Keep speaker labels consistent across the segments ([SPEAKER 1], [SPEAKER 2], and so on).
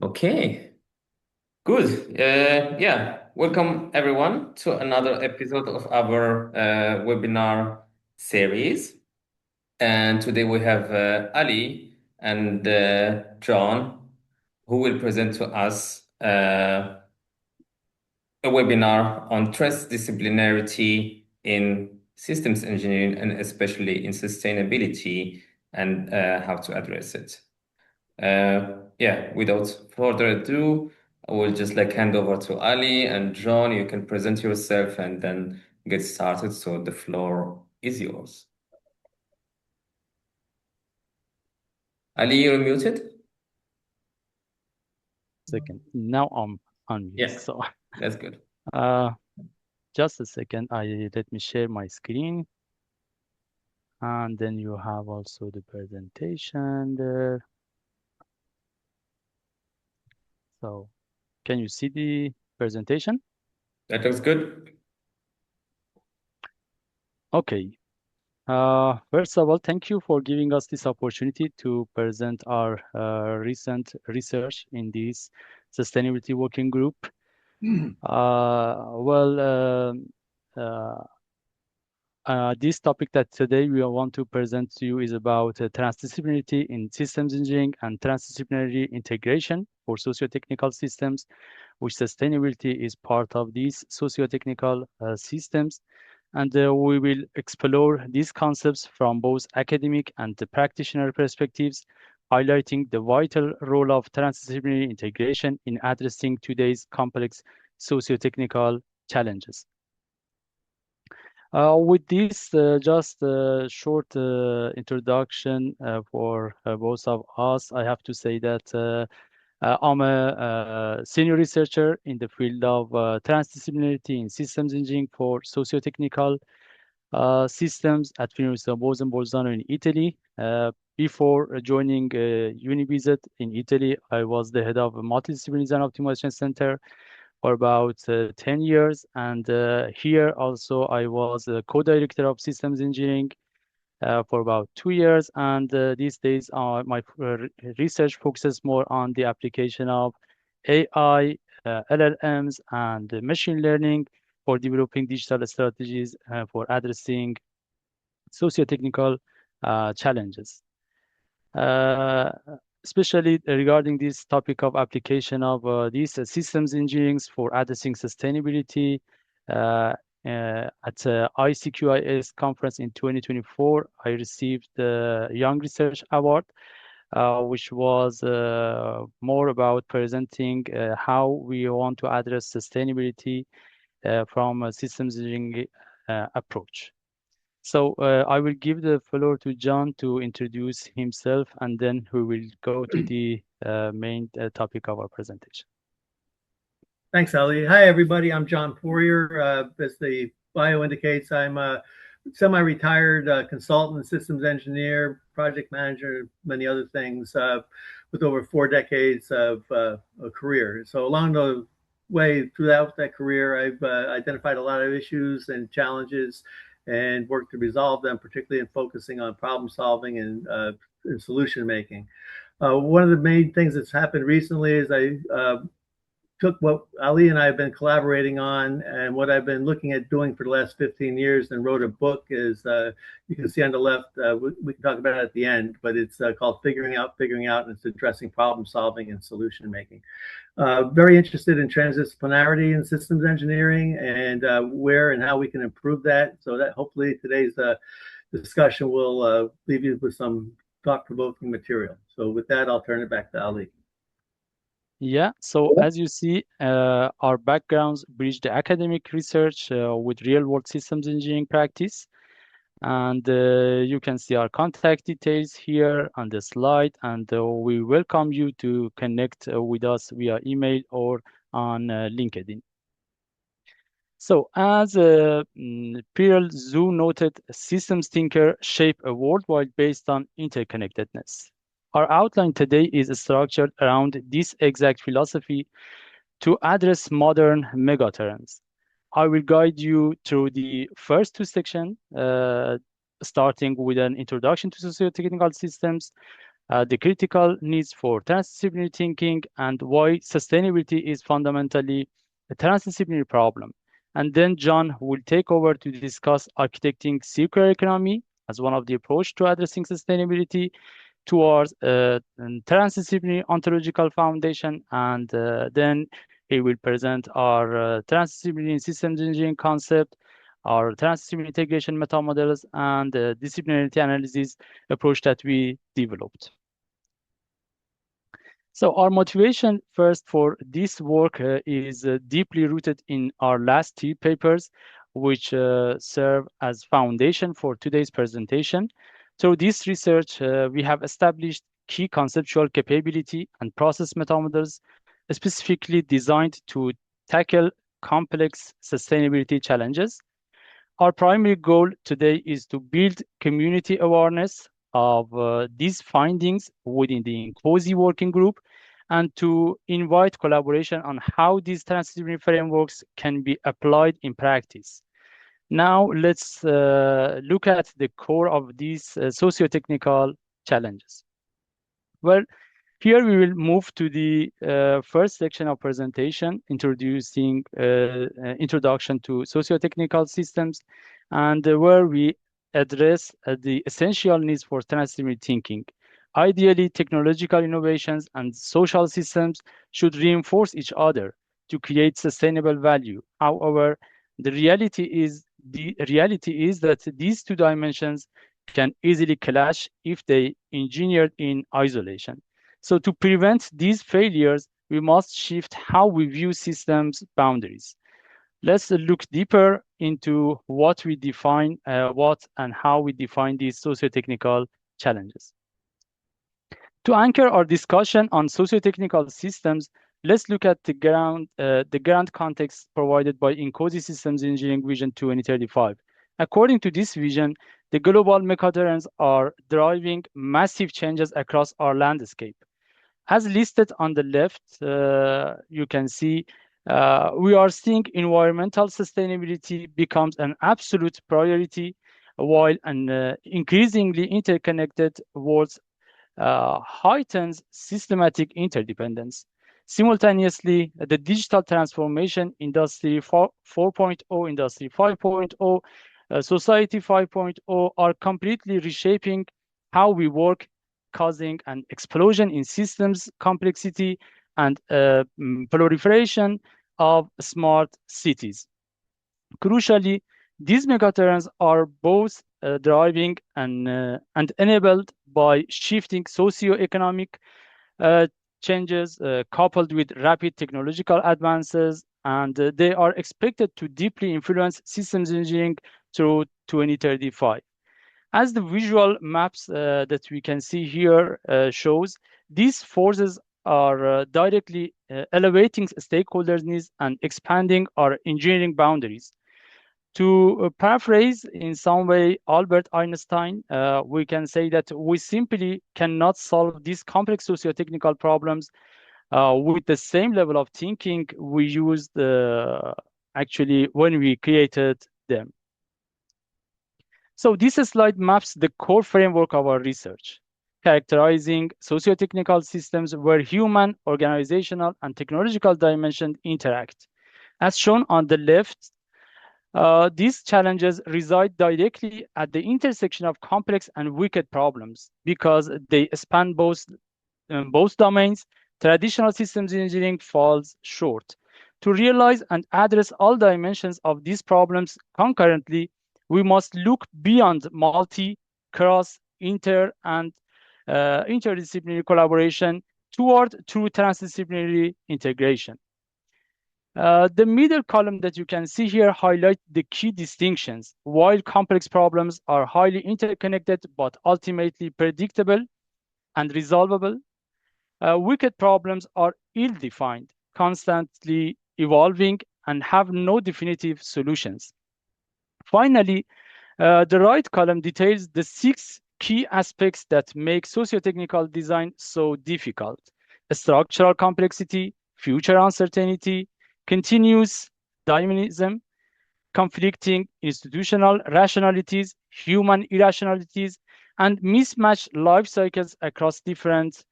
[SPEAKER 1] Okay, good. Yeah, welcome everyone to another episode of our webinar series. And today we have Ali and John, who will present to us a webinar on transdisciplinarity in systems engineering and especially in sustainability and how to address it. Yeah, without further ado, I will just hand over to Ali and John. You can present yourself and then get started. So the floor is yours. Ali, you're muted?
[SPEAKER 2] Second. Now I'm on mute.
[SPEAKER 1] Yeah,
[SPEAKER 2] So
[SPEAKER 1] that's good.
[SPEAKER 2] just a second. Let me share my screen. And then you have also the presentation there. So can you see the presentation?
[SPEAKER 1] That looks good.
[SPEAKER 2] Okay. First of all, thank you for giving us this opportunity to present our recent research in this sustainability working group. This topic that today we want to present to you is about transdisciplinarity in systems engineering and transdisciplinary integration for socio-technical systems, which sustainability is part of these socio-technical systems. And we will explore these concepts from both academic and the practitioner perspectives, highlighting the vital role of transdisciplinary integration in addressing today's complex socio-technical challenges. With this, just a short introduction for both of us, I have to say that I'm a senior researcher in the field of transdisciplinarity in systems engineering for socio-technical systems at University of Bolzano in Italy. Before joining Univisit in Italy, I was the head of a multidisciplinary design optimization center for about 10 years. And here also I was a co-director of systems engineering for about 2 years. And these days my research focuses more on the application of AI, LLMs, and machine learning for developing digital strategies for addressing socio-technical challenges. Especially regarding this topic of application of these systems engineering for addressing sustainability at ICQIS conference in 2024, I received the Young Research Award, which was more about presenting how we want to address sustainability from a systems engineering approach. So I will give the floor to John to introduce himself, and then we will go to the main topic of our presentation.
[SPEAKER 3] Thanks, Ali. Hi, everybody. I'm John Poirier. As the bio indicates, I'm a semi-retired consultant, systems engineer, project manager, many other things, with over 4 decades of a career. So along the way throughout that career, I've identified a lot of issues and challenges and worked to resolve them, particularly in focusing on problem solving and solution making. One of the main things that's happened recently is I took what Ali and I have been collaborating on and what I've been looking at doing for the last 15 years and wrote a book. Is you can see on the left, we can talk about it at the end, but it's called Figuring Out, and it's addressing problem solving and solution making. Very interested in transdisciplinarity in systems engineering and where and how we can improve that. So that hopefully today's discussion will leave you with some thought-provoking material. So with that, I'll turn it back to Ali.
[SPEAKER 2] Yeah, so as you see, our backgrounds bridge the academic research with real-world systems engineering practice. And you can see our contact details here on the slide. And we welcome you to connect with us via email or on LinkedIn. So as Pierre Zhu noted, systems thinker shape a worldwide based on interconnectedness. Our outline today is structured around this exact philosophy to address modern megatrends. I will guide you through the first 2 sections, starting with an introduction to socio-technical systems, the critical needs for transdisciplinary thinking, and why sustainability is fundamentally a transdisciplinary problem. And then John will take over to discuss architecting circular economy as one of the approach to addressing sustainability towards a transdisciplinary ontological foundation. And then he will present our transdisciplinary systems engineering concept, our transdisciplinary integration meta models, and the disciplinarity analysis approach that we developed. So our motivation first for this work is deeply rooted in our last two papers, which serve as foundation for today's presentation. Through this research, we have established key conceptual capability and process meta models specifically designed to tackle complex sustainability challenges. Our primary goal today is to build community awareness of these findings within the COSI working group and to invite collaboration on how these transdisciplinary frameworks can be applied in practice. Now, let's look at the core of these socio-technical challenges. Well, here we will move to the first section of presentation, introducing introduction to socio-technical systems, and where we address the essential needs for transdisciplinary thinking. Ideally, technological innovations and social systems should reinforce each other to create sustainable value. However, the reality is that these two dimensions can easily clash if they engineered in isolation. So to prevent these failures, we must shift how we view systems boundaries. Let's look deeper into what we define, and how we define these socio-technical challenges. To anchor our discussion on socio-technical systems, let's look at the grand context provided by COSI Systems Engineering Vision 2035. According to this vision, the global megatrends are driving massive changes across our landscape. As listed on the left, you can see we are seeing environmental sustainability becomes an absolute priority, while an increasingly interconnected world heightens systematic interdependence. Simultaneously, the digital transformation, Industry 4.0, Industry 5.0, Society 5.0 are completely reshaping how we work, causing an explosion in systems complexity and proliferation of smart cities. Crucially, these megatrends are both driving and enabled by shifting socio-economic changes coupled with rapid technological advances, and they are expected to deeply influence systems engineering through 2035. As the visual maps that we can see here shows, these forces are directly elevating stakeholders' needs and expanding our engineering boundaries. To paraphrase in some way Albert Einstein, we can say that we simply cannot solve these complex socio-technical problems with the same level of thinking we used actually when we created them. So this slide maps the core framework of our research, characterizing socio-technical systems where human, organizational, and technological dimensions interact. As shown on the left, these challenges reside directly at the intersection of complex and wicked problems because they span both domains. Traditional systems engineering falls short. To realize and address all dimensions of these problems concurrently, we must look beyond multi, cross, inter, and interdisciplinary collaboration toward true transdisciplinary integration. The middle column that you can see here highlight the key distinctions. While complex problems are highly interconnected but ultimately predictable and resolvable, wicked problems are ill-defined, constantly evolving, and have no definitive solutions. Finally, the right column details the 6 key aspects that make socio-technical design so difficult: structural complexity, future uncertainty, continuous dynamism, conflicting institutional rationalities, human irrationalities, and mismatched life cycles across different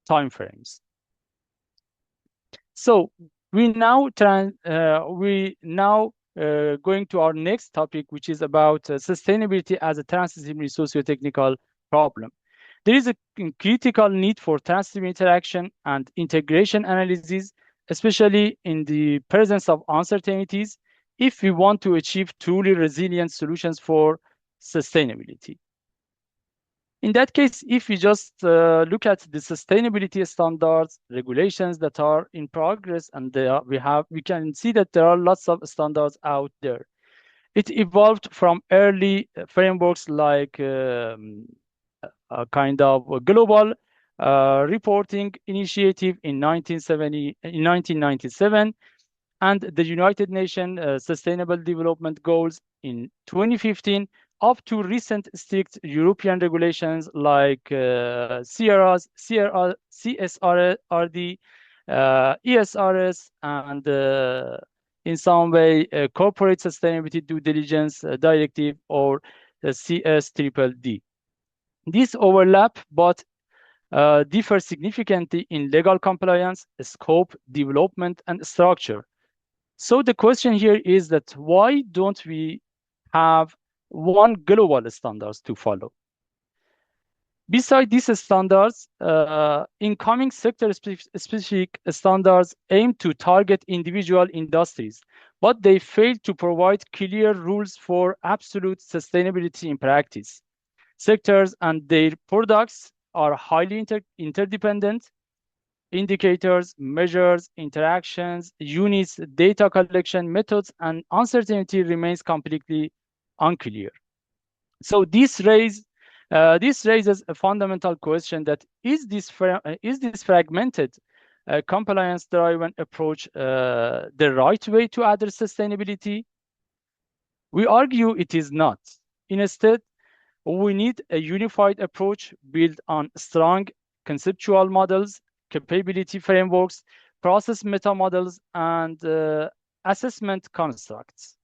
[SPEAKER 2] timeframes. So we now going to our next topic, which is about sustainability as a transdisciplinary socio-technical problem. There is a critical need for transdisciplinary interaction and integration analysis, especially in the presence of uncertainties, if we want to achieve truly resilient solutions for sustainability. In that case, if we just look at the sustainability standards, regulations that are in progress, and we can see that there are lots of standards out there. It evolved from early frameworks like a kind of a global reporting initiative in 1997, and the United Nations Sustainable Development Goals in 2015, up to recent strict European regulations like CSRD, ESRS, and in some way Corporate Sustainability Due Diligence Directive, or CSDDD. These overlap but differ significantly in legal compliance, scope, development, and structure. So the question here is that why don't we have one global standards to follow? Besides these standards, incoming sector-specific standards aim to target individual industries, but they fail to provide clear rules for absolute sustainability in practice. Sectors and their products are highly interdependent. Indicators, measures, interactions, units, data collection methods, and uncertainty remains completely unclear. So this raises a fundamental question: that is this fragmented, compliance-driven approach the right way to address sustainability? We argue it is not. Instead, we need a unified approach built on strong conceptual models, capability frameworks, process meta models, and assessment constructs.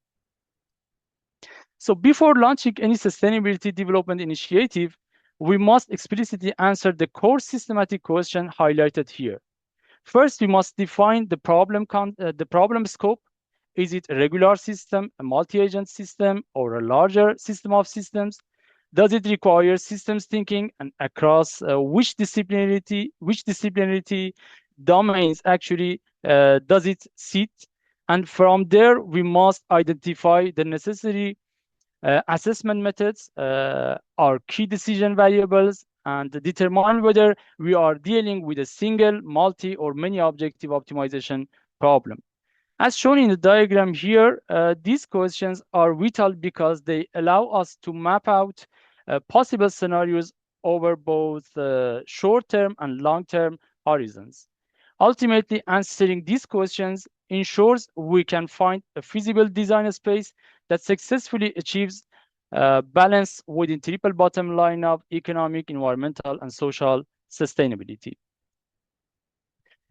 [SPEAKER 2] So before launching any sustainability development initiative, we must explicitly answer the core systematic question highlighted here. First, we must define the problem scope. Is it a regular system, a multi-agent system, or a larger system of systems? Does it require systems thinking, and across which disciplinarity domains actually does it sit? And from there, we must identify the necessary assessment methods, our key decision variables, and determine whether we are dealing with a single, multi, or many objective optimization problem. As shown in the diagram here, these questions are vital because they allow us to map out possible scenarios over both short-term and long-term horizons. Ultimately, answering these questions ensures we can find a feasible design space that successfully achieves balance within triple bottom line of economic, environmental, and social sustainability.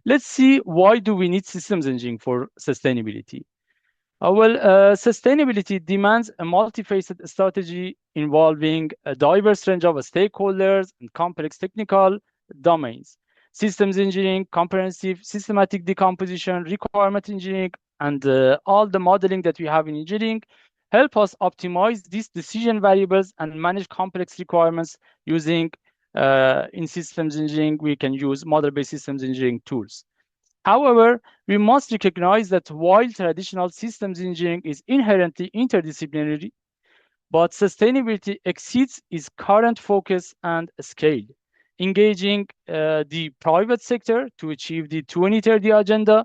[SPEAKER 2] Let's see, why do we need systems engineering for sustainability? Sustainability demands a multifaceted strategy involving a diverse range of stakeholders and complex technical domains. Systems engineering, comprehensive systematic decomposition, requirement engineering, and all the modeling that we have in engineering help us optimize these decision variables and manage complex requirements using, in systems engineering, we can use model-based systems engineering tools. However, we must recognize that while traditional systems engineering is inherently interdisciplinary, but sustainability exceeds its current focus and scale. Engaging the private sector to achieve the 2030 agenda,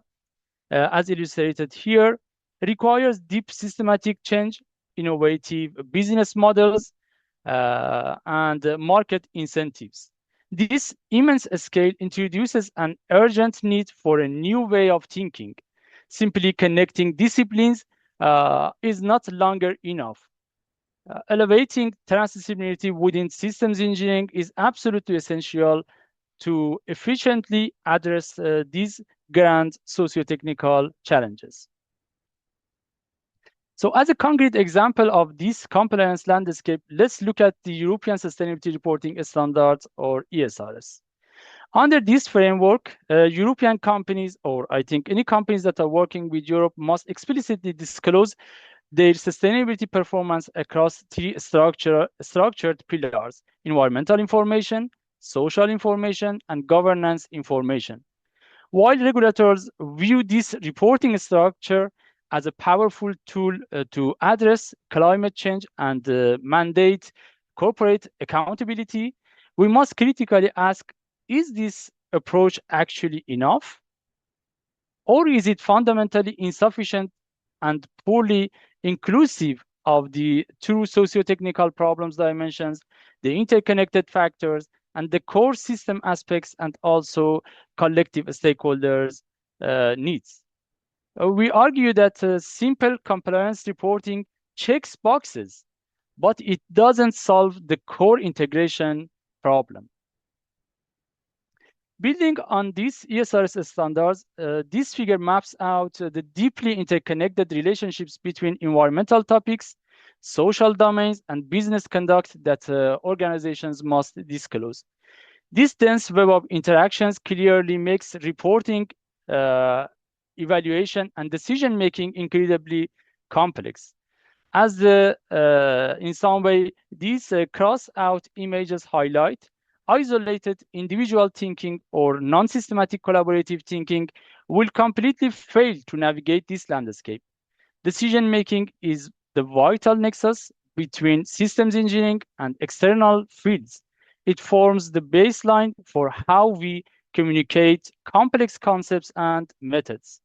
[SPEAKER 2] as illustrated here, requires deep systematic change, innovative business models, and market incentives. This immense scale introduces an urgent need for a new way of thinking. Simply connecting disciplines is not longer enough. Elevating transdisciplinarity within systems engineering is absolutely essential to efficiently address these grand socio-technical challenges. So as a concrete example of this compliance landscape, let's look at the European Sustainability Reporting Standards, or ESRS. Under this framework, European companies, or I think any companies that are working with Europe, must explicitly disclose their sustainability performance across three structured pillars: environmental information, social information, and governance information. While regulators view this reporting structure as a powerful tool to address climate change and mandate corporate accountability, we must critically ask, is this approach actually enough? Or is it fundamentally insufficient and poorly inclusive of the two socio-technical problems dimensions, the interconnected factors, and the core system aspects, and also collective stakeholders' needs? We argue that simple compliance reporting checks boxes, but it doesn't solve the core integration problem. Building on these ESRS standards, this figure maps out the deeply interconnected relationships between environmental topics, social domains, and business conduct that organizations must disclose. This dense web of interactions clearly makes reporting, evaluation, and decision-making incredibly complex. As in some way, these cross-out images highlight, isolated individual thinking or non-systematic collaborative thinking will completely fail to navigate this landscape. Decision-making is the vital nexus between systems engineering and external fields. It forms the baseline for how we communicate complex concepts and methods.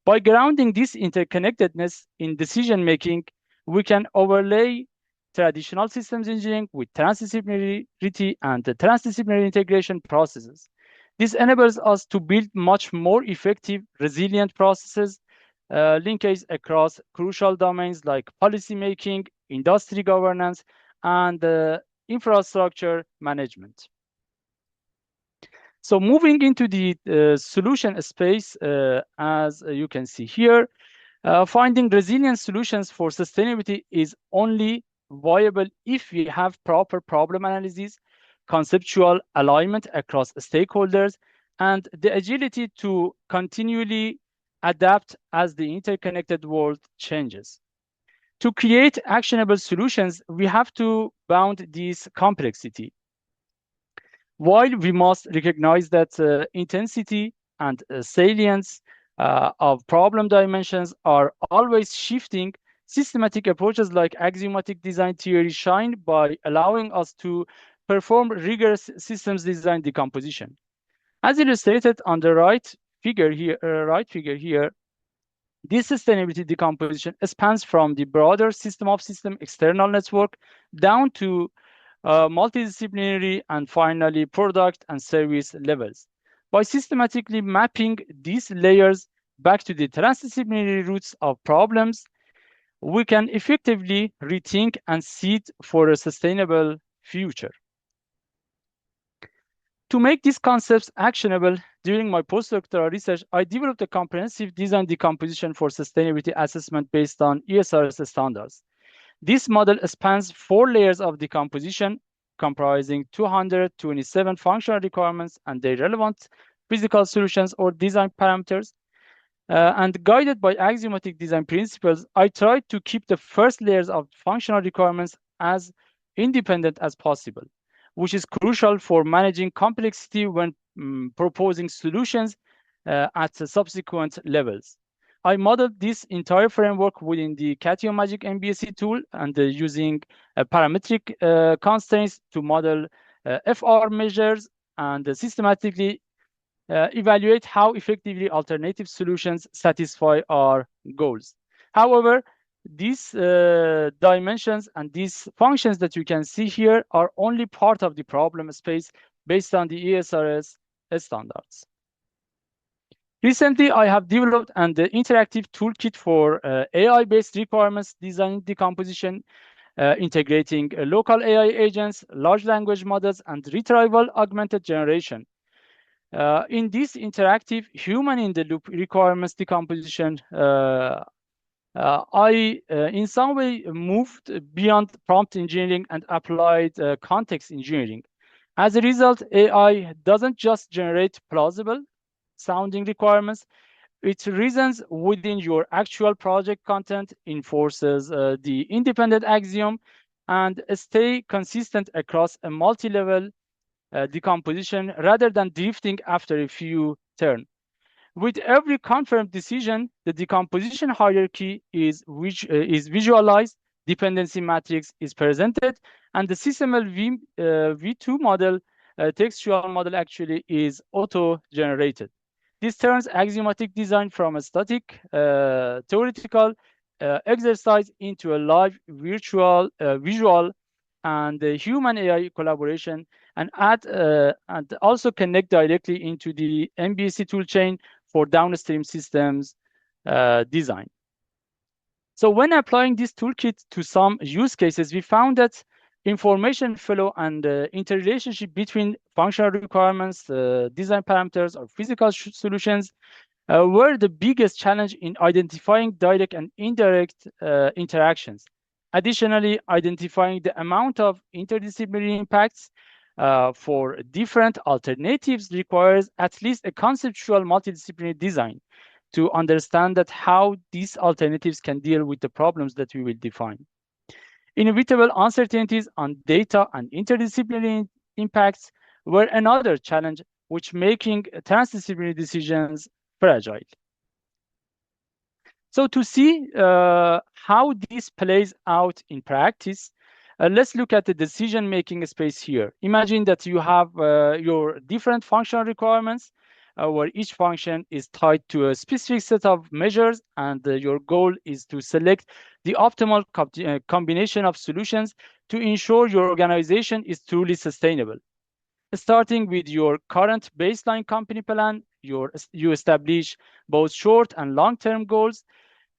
[SPEAKER 2] By grounding this interconnectedness in decision-making, we can overlay traditional systems engineering with transdisciplinarity and the transdisciplinary integration processes. This enables us to build much more effective, resilient processes, linkage across crucial domains like policymaking, industry governance, and infrastructure management. So moving into the solution space, as you can see here, finding resilient solutions for sustainability is only viable if we have proper problem analysis, conceptual alignment across stakeholders, and the agility to continually adapt as the interconnected world changes. To create actionable solutions, we have to bound this complexity. While we must recognize that intensity and salience of problem dimensions are always shifting, systematic approaches like axiomatic design theory shine by allowing us to perform rigorous systems design decomposition. As illustrated on the right figure here, this sustainability decomposition spans from the broader system of system external network down to multidisciplinary and finally product and service levels. By systematically mapping these layers back to the transdisciplinary roots of problems, we can effectively rethink and seed for a sustainable future. To make these concepts actionable, during my postdoctoral research, I developed a comprehensive design decomposition for sustainability assessment based on ESRS standards. This model spans 4 layers of decomposition, comprising 227 functional requirements and their relevant physical solutions or design parameters. And guided by axiomatic design principles, I tried to keep the first layers of functional requirements as independent as possible, which is crucial for managing complexity when proposing solutions at the subsequent levels. I modeled this entire framework within the Cation Magic MBSE tool and using parametric constraints to model FR measures and systematically evaluate how effectively alternative solutions satisfy our goals. However, these dimensions and these functions that you can see here are only part of the problem space based on the ESRS standards. Recently, I have developed an interactive toolkit for AI-based requirements design decomposition, integrating local AI agents, large language models, and retrieval augmented generation. In this interactive human-in-the-loop requirements decomposition I, in some way, moved beyond prompt engineering and applied context engineering. As a result, AI doesn't just generate plausible sounding requirements, it reasons within your actual project content, enforces the independent axiom, and stay consistent across a multi-level decomposition rather than drifting after a few turns. With every confirmed decision, the decomposition hierarchy is visualized, dependency matrix is presented, and the systemal V2 model, textual model actually is auto-generated. This turns axiomatic design from a static theoretical exercise into a live virtual visual and human AI collaboration, and also connect directly into the MBSE toolchain for downstream systems design. So when applying this toolkit to some use cases, we found that information flow and interrelationship between functional requirements, design parameters, or physical solutions were the biggest challenge in identifying direct and indirect interactions. Additionally, identifying the amount of interdisciplinary impacts for different alternatives requires at least a conceptual multidisciplinary design to understand that how these alternatives can deal with the problems that we will define. Inevitable uncertainties on data and interdisciplinary impacts were another challenge, which making transdisciplinary decisions fragile. So to see how this plays out in practice, let's look at the decision-making space here. Imagine that you have your different functional requirements where each function is tied to a specific set of measures, and your goal is to select the optimal combination of solutions to ensure your organization is truly sustainable. Starting with your current baseline company plan, you establish both short and long-term goals.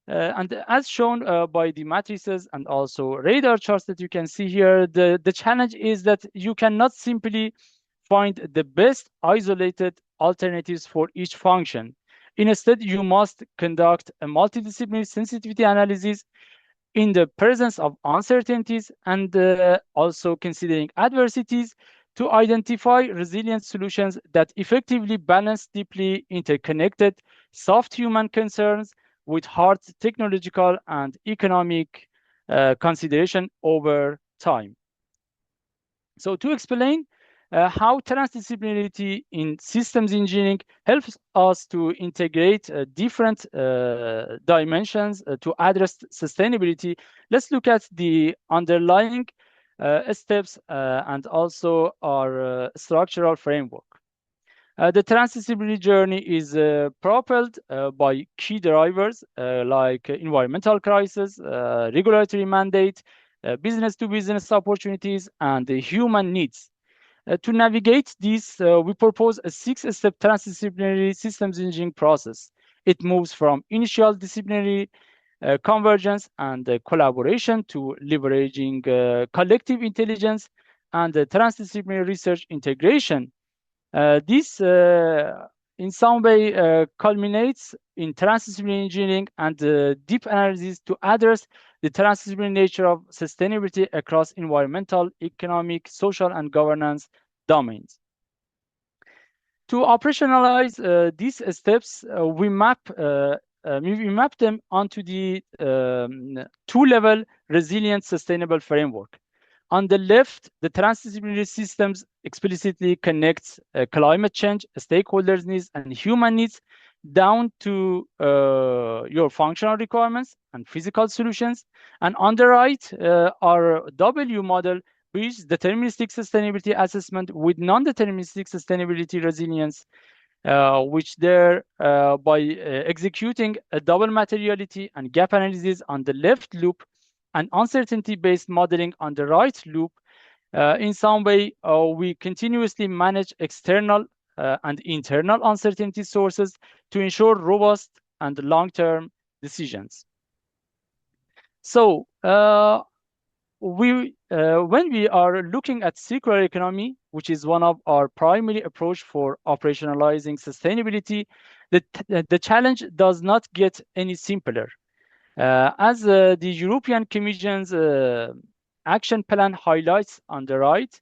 [SPEAKER 2] And as shown by the matrices and also radar charts that you can see here, the challenge is that you cannot simply find the best isolated alternatives for each function. Instead, you must conduct a multidisciplinary sensitivity analysis in the presence of uncertainties and also considering adversities to identify resilient solutions that effectively balance deeply interconnected soft human concerns with hard technological and economic consideration over time. So to explain how transdisciplinarity in systems engineering helps us to integrate different dimensions to address sustainability, let's look at the underlying steps and also our structural framework. The transdisciplinary journey is propelled by key drivers like environmental crisis, regulatory mandate, business-to-business opportunities, and human needs. To navigate these, we propose a 6-step transdisciplinary systems engineering process. It moves from initial disciplinary convergence and collaboration to leveraging collective intelligence and transdisciplinary research integration. This, in some way, culminates in transdisciplinary engineering and deep analysis to address the transdisciplinary nature of sustainability across environmental, economic, social, and governance domains. To operationalize these steps, we map them onto the two-level resilient sustainable framework. On the left, the transdisciplinary systems explicitly connects climate change, stakeholders' needs, and human needs down to your functional requirements and physical solutions. And on the right, our W model bridges deterministic sustainability assessment with non-deterministic sustainability resilience, which there, by executing a double materiality and gap analysis on the left loop, and uncertainty-based modeling on the right loop, in some way, we continuously manage external and internal uncertainty sources to ensure robust and long-term decisions. So when we are looking at circular economy, which is one of our primary approach for operationalizing sustainability, the challenge does not get any simpler. As the European Commission's action plan highlights on the right,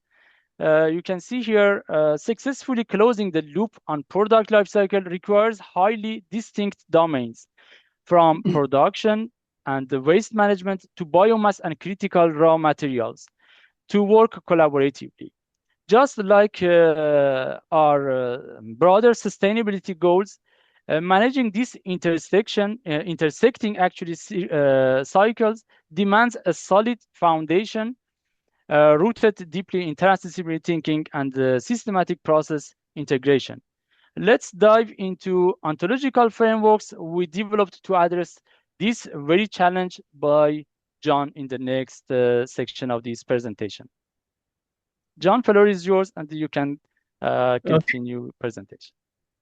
[SPEAKER 2] you can see here, successfully closing the loop on product lifecycle requires highly distinct domains, from production and the waste management to biomass and critical raw materials, to work collaboratively. Just like our broader sustainability goals, managing this intersecting actually cycles demands a solid foundation rooted deeply in transdisciplinary thinking and systematic process integration. Let's dive into ontological frameworks we developed to address this very challenge by John in the next section of this presentation. John, floor is yours, and you can continue presentation.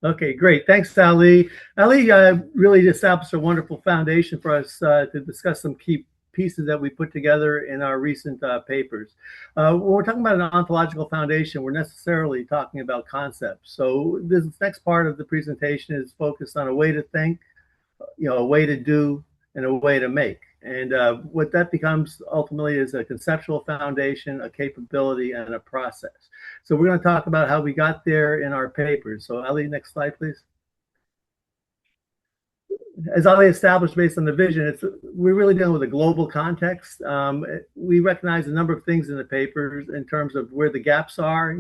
[SPEAKER 3] Okay, great. Thanks, Ali. Ali really established a wonderful foundation for us to discuss some key pieces that we put together in our recent papers. When we're talking about an ontological foundation, we're necessarily talking about concepts. So this next part of the presentation is focused on a way to think, a way to do, and a way to make. And what that becomes ultimately is a conceptual foundation, a capability, and a process. So we're going to talk about how we got there in our papers. So Ali, next slide, please. As Ali established based on the vision, we're really dealing with a global context. We recognize a number of things in the papers in terms of where the gaps are.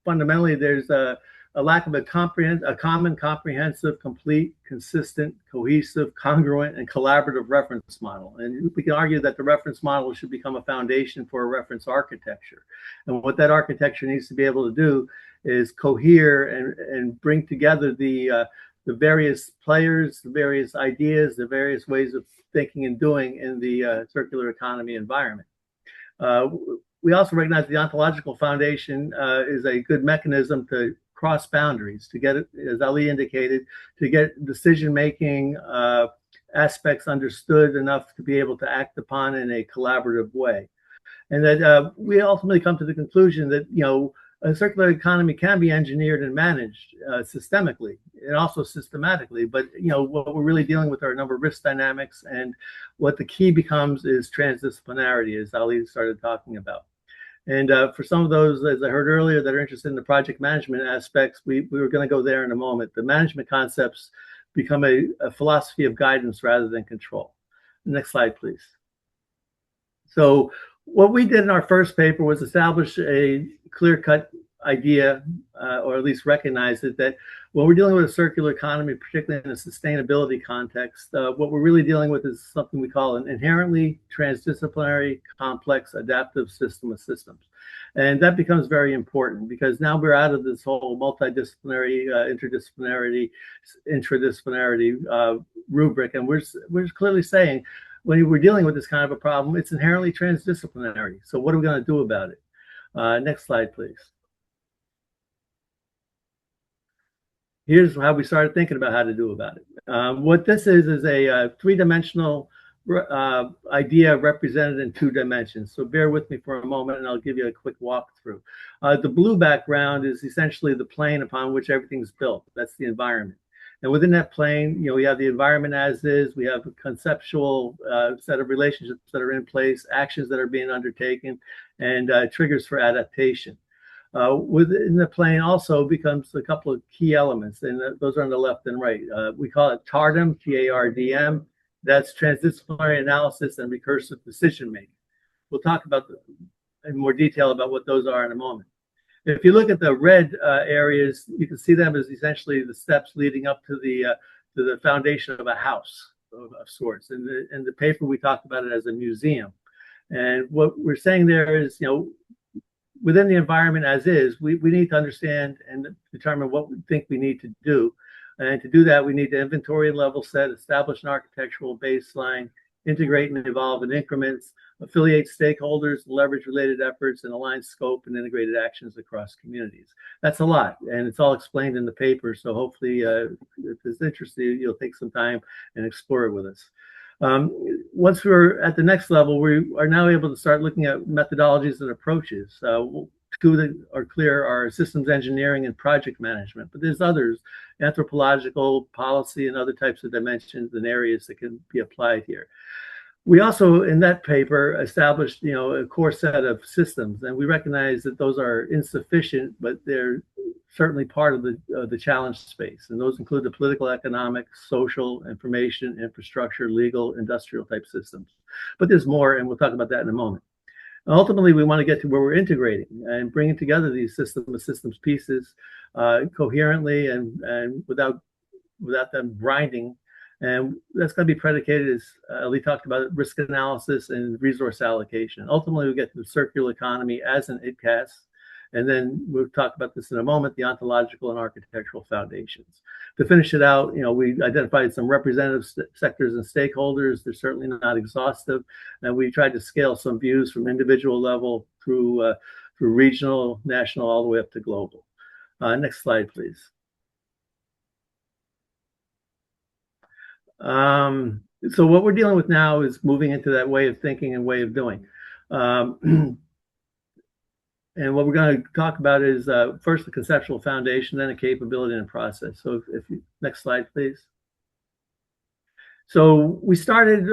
[SPEAKER 3] Fundamentally, there's a lack of a common, comprehensive, complete, consistent, cohesive, congruent, and collaborative reference model. And we can argue that the reference model should become a foundation for a reference architecture. And what that architecture needs to be able to do is cohere and bring together the various players, the various ideas, the various ways of thinking and doing in the circular economy environment. We also recognize the ontological foundation is a good mechanism to cross boundaries, to get, as Ali indicated, to get decision-making aspects understood enough to be able to act upon in a collaborative way. And that we ultimately come to the conclusion that, a circular economy can be engineered and managed systemically and also systematically. But, what we're really dealing with are a number of risk dynamics. And what the key becomes is transdisciplinarity, as Ali started talking about. And for some of those, as I heard earlier, that are interested in the project management aspects, we were going to go there in a moment. The management concepts become a philosophy of guidance rather than control. Next slide, please. So what we did in our first paper was establish a clear-cut idea, or at least recognize it, that when we're dealing with a circular economy, particularly in a sustainability context, what we're really dealing with is something we call an inherently transdisciplinary, complex, adaptive system of systems. And that becomes very important because now we're out of this whole multidisciplinary, interdisciplinarity, intradisciplinarity rubric. And we're clearly saying, when we're dealing with this kind of a problem, it's inherently transdisciplinary. So what are we going to do about it? Next slide, please. Here's how we started thinking about how to do about it. What this is a three-dimensional idea represented in 2 dimensions. So bear with me for a moment and I'll give you a quick walkthrough. The blue background is essentially the plane upon which everything's built. That's the environment. And within that plane, we have the environment as is, we have a conceptual set of relationships that are in place, actions that are being undertaken, and triggers for adaptation. Within the plane also becomes a couple of key elements, and those are on the left and right. We call it TARDM, T-A-R-D-M. That's transdisciplinary analysis and recursive decision making. We'll talk about in more detail about what those are in a moment. If you look at the red areas, you can see them as essentially the steps leading up to the foundation of a house of sorts. In the paper, we talked about it as a museum. And what we're saying there is, within the environment as is, we need to understand and determine what we think we need to do. And to do that, we need to inventory and level set, establish an architectural baseline, integrate and evolve in increments, affiliate stakeholders, leverage related efforts, and align scope and integrated actions across communities. That's a lot, and it's all explained in the paper. So hopefully, if it's interesting, you'll take some time and explore it with us. Once we're at the next level, we are now able to start looking at methodologies and approaches. two that are clear are systems engineering and project management, but there's others, anthropological, policy, and other types of dimensions and areas that can be applied here. We also, in that paper, established, a core set of systems, and we recognize that those are insufficient, but they're certainly part of the challenge space. And those include the political, economic, social, information, infrastructure, legal, industrial type systems. But there's more, and we'll talk about that in a moment. Ultimately, we want to get to where we're integrating and bringing together these systems pieces coherently and without them grinding. And that's going to be predicated, as Ali talked about, risk analysis and resource allocation. Ultimately, we get to the circular economy as an ITCAS. And then we'll talk about this in a moment, the ontological and architectural foundations. To finish it out, we identified some representative sectors and stakeholders. They're certainly not exhaustive. And we tried to scale some views from individual level through regional, national, all the way up to global. Next slide, please. So what we're dealing with now is moving into that way of thinking and way of doing. And what we're going to talk about is first the conceptual foundation, then a capability and a process. So if you, next slide, please. So we started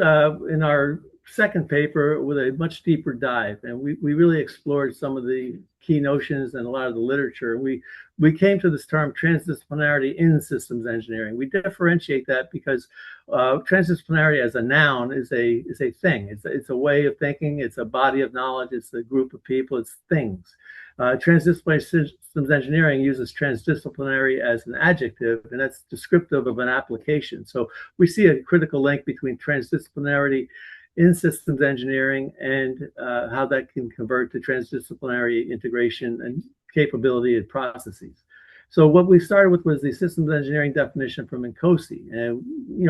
[SPEAKER 3] in our second paper with a much deeper dive, and we really explored some of the key notions and a lot of the literature. We came to this term transdisciplinarity in systems engineering. We differentiate that because transdisciplinarity as a noun is a thing. It's a way of thinking. It's a body of knowledge. It's a group of people. It's things. Transdisciplinary systems engineering uses transdisciplinary as an adjective, and that's descriptive of an application. So we see a critical link between transdisciplinarity in systems engineering and how that can convert to transdisciplinary integration and capability and processes. So what we started with was the systems engineering definition from Nkosi. And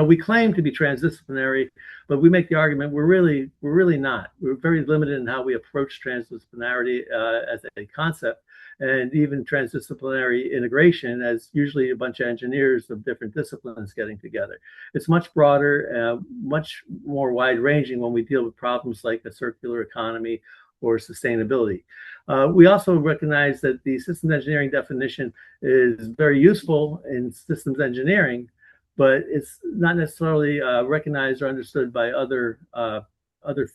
[SPEAKER 3] we claim to be transdisciplinary, but we make the argument we're really not. We're very limited in how we approach transdisciplinarity as a concept, and even transdisciplinary integration as usually a bunch of engineers of different disciplines getting together. It's much broader, much more wide-ranging when we deal with problems like a circular economy or sustainability. We also recognize that the systems engineering definition is very useful in systems engineering, but it's not necessarily recognized or understood by other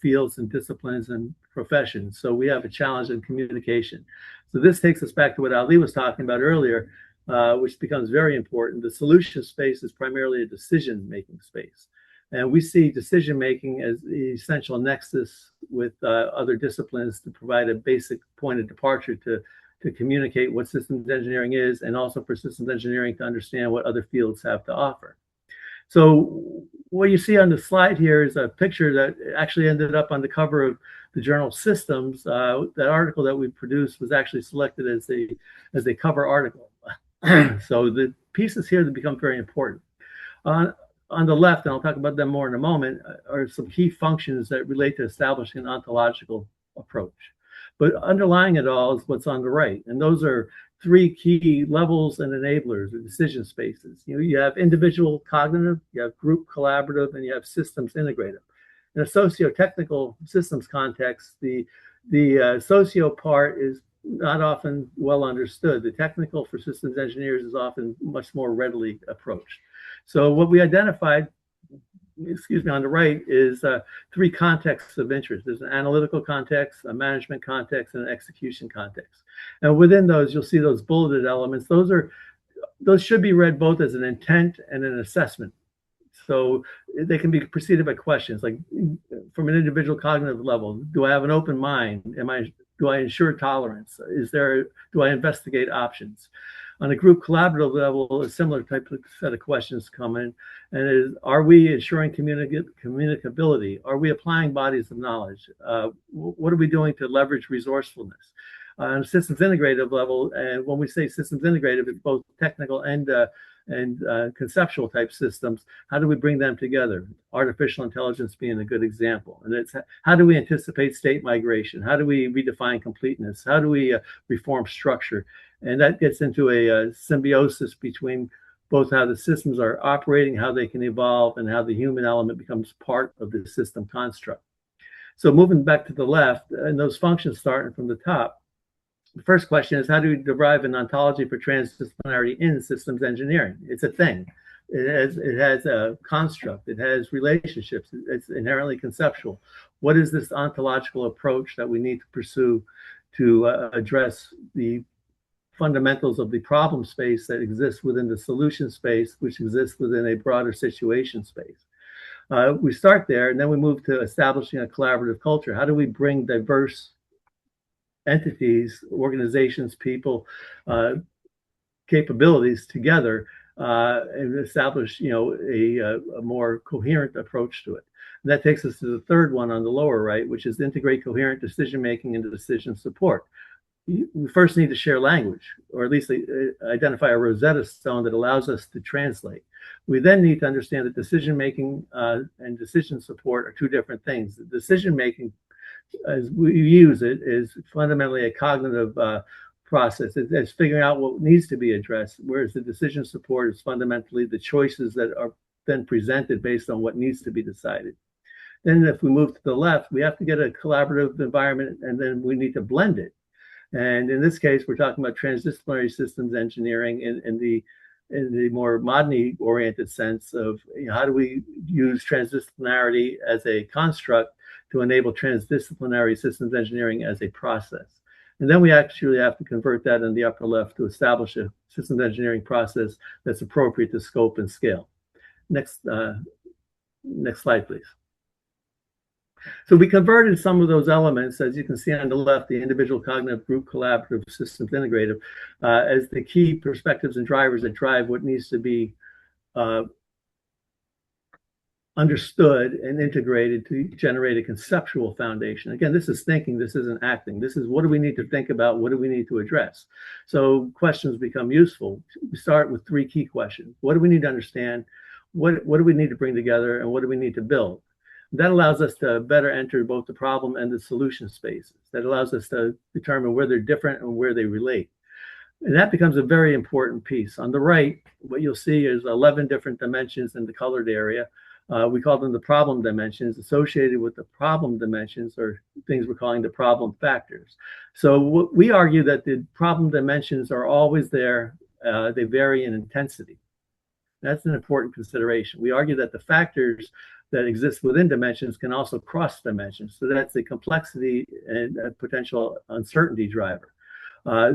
[SPEAKER 3] fields and disciplines and professions. So we have a challenge in communication. So this takes us back to what Ali was talking about earlier, which becomes very important. The solution space is primarily a decision-making space. And we see decision-making as the essential nexus with other disciplines to provide a basic point of departure to communicate what systems engineering is, and also for systems engineering to understand what other fields have to offer. So what you see on the slide here is a picture that actually ended up on the cover of the journal Systems. That article that we produced was actually selected as a cover article. So the pieces here that become very important. On the left, and I'll talk about them more in a moment, are some key functions that relate to establishing an ontological approach. But underlying it all is what's on the right. And those are three key levels and enablers or decision spaces. You have individual cognitive, you have group collaborative, and you have systems integrative. In a socio-technical systems context, the socio part is not often well understood. The technical for systems engineers is often much more readily approached. So what we identified, on the right, is three contexts of interest. There's an analytical context, a management context, and an execution context. And within those, you'll see those bulleted elements. Those should be read both as an intent and an assessment. So they can be preceded by questions like, from an individual cognitive level, do I have an open mind? Do I ensure tolerance? Do I investigate options? On a group collaborative level, a similar type of set of questions come in, and are we ensuring communicability? Are we applying bodies of knowledge? What are we doing to leverage resourcefulness? On a systems integrative level, and when we say systems integrative, it's both technical and conceptual type systems. How do we bring them together? Artificial intelligence being a good example. And it's how do we anticipate state migration? How do we redefine completeness? How do we reform structure? And that gets into a symbiosis between both how the systems are operating, how they can evolve, and how the human element becomes part of the system construct. So moving back to the left, and those functions starting from the top, The first question is, how do we derive an ontology for transdisciplinarity in systems engineering? It's a thing. It has a construct. It has relationships. It's inherently conceptual. What is this ontological approach that we need to pursue to address the fundamentals of the problem space that exists within the solution space, which exists within a broader situation space? We start there, and then we move to establishing a collaborative culture. How do we bring diverse entities, organizations, people, capabilities together and establish, a more coherent approach to it? And that takes us to the third one on the lower right, which is integrate coherent decision-making into decision support. We first need to share language, or at least identify a Rosetta Stone that allows us to translate. We then need to understand that decision-making and decision support are two different things. The decision-making, as we use it, is fundamentally a cognitive process. It's figuring out what needs to be addressed, whereas the decision support is fundamentally the choices that are then presented based on what needs to be decided. Then if we move to the left, we have to get a collaborative environment, and then we need to blend it. And in this case, we're talking about transdisciplinary systems engineering in the more modern oriented sense of how do we use transdisciplinarity as a construct to enable transdisciplinary systems engineering as a process. And then we actually have to convert that in the upper left to establish a systems engineering process that's appropriate to scope and scale. Next slide, please. So we converted some of those elements, as you can see on the left, the individual, cognitive, group, collaborative, systems integrative, as the key perspectives and drivers that drive what needs to be understood and integrated to generate a conceptual foundation. Again, this is thinking, this isn't acting. This is what do we need to think about, what do we need to address? So questions become useful. We start with three key questions. What do we need to understand? What do we need to bring together? And what do we need to build? That allows us to better enter both the problem and the solution spaces. That allows us to determine where they're different and where they relate. And that becomes a very important piece. On the right, what you'll see is 11 different dimensions in the colored area. We call them the problem dimensions. Associated with the problem dimensions are things we're calling the problem factors. So we argue that the problem dimensions are always there. They vary in intensity. That's an important consideration. We argue that the factors that exist within dimensions can also cross dimensions. So that's a complexity and a potential uncertainty driver.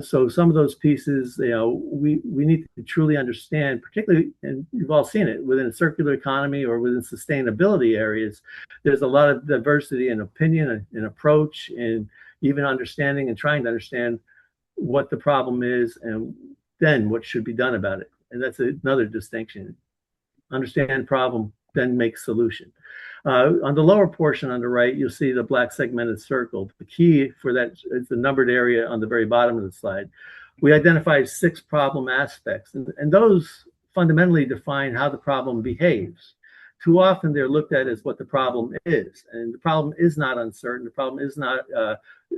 [SPEAKER 3] So some of those pieces, we need to truly understand, particularly, and you've all seen it, within a circular economy or within sustainability areas, there's a lot of diversity in opinion and approach, and even understanding and trying to understand what the problem is and then what should be done about it. And that's another distinction. Understand problem, then make solution. On the lower portion on the right, you'll see the black segmented circle. The key for that is the numbered area on the very bottom of the slide. We identified 6 problem aspects, and those fundamentally define how the problem behaves. Too often they're looked at as what the problem is, and the problem is not uncertain. The problem is not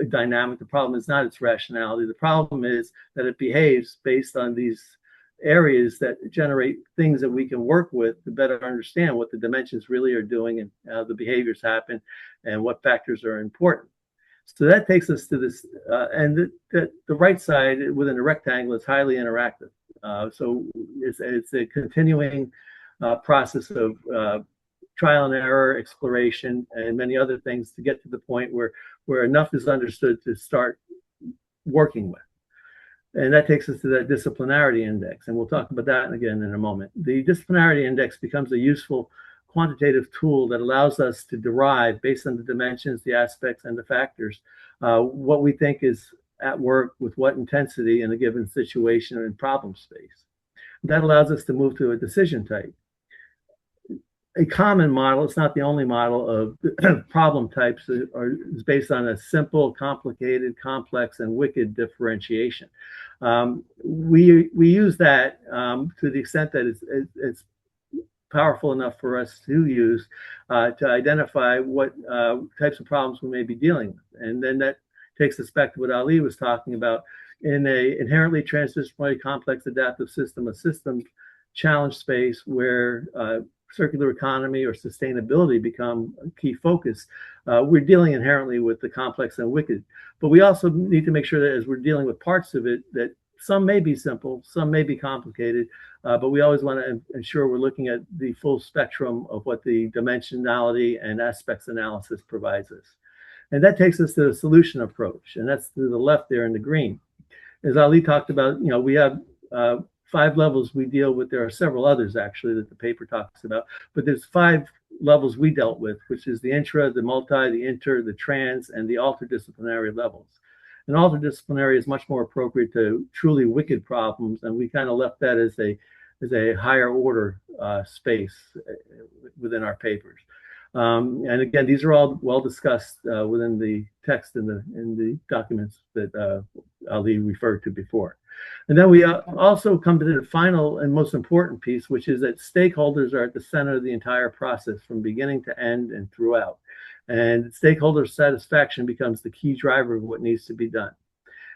[SPEAKER 3] dynamic. The problem is not its rationality. The problem is that it behaves based on these areas that generate things that we can work with to better understand what the dimensions really are doing and how the behaviors happen and what factors are important. So that takes us to this, and the right side within the rectangle is highly interactive. So it's a continuing process of trial and error, exploration, and many other things to get to the point where enough is understood to start working with. And that takes us to that disciplinarity index. And we'll talk about that again in a moment. The disciplinarity index becomes a useful quantitative tool that allows us to derive, based on the dimensions, the aspects, and the factors, what we think is at work with what intensity in a given situation or in problem space. That allows us to move to a decision type. A common model, it's not the only model of problem types, is based on a simple, complicated, complex, and wicked differentiation. We use that to the extent that it's powerful enough for us to use to identify what types of problems we may be dealing with. And then that takes us back to what Ali was talking about. In an inherently transdisciplinary, complex, adaptive system, a system challenge space where circular economy or sustainability become a key focus, we're dealing inherently with the complex and wicked. But we also need to make sure that as we're dealing with parts of it, that some may be simple, some may be complicated, but we always want to ensure we're looking at the full spectrum of what the dimensionality and aspects analysis provides us. And that takes us to the solution approach, and that's to the left there in the green. As Ali talked about, we have 5 levels we deal with. There are several others actually that the paper talks about, but there's 5 levels we dealt with, which is the intra, the multi, the inter, the trans, and the interdisciplinary levels. And interdisciplinary is much more appropriate to truly wicked problems, and we kind of left that as a higher order space within our papers. And again, these are all well discussed within the text in the documents that Ali referred to before. And then we also come to the final and most important piece, which is that stakeholders are at the center of the entire process from beginning to end and throughout. And stakeholder satisfaction becomes the key driver of what needs to be done.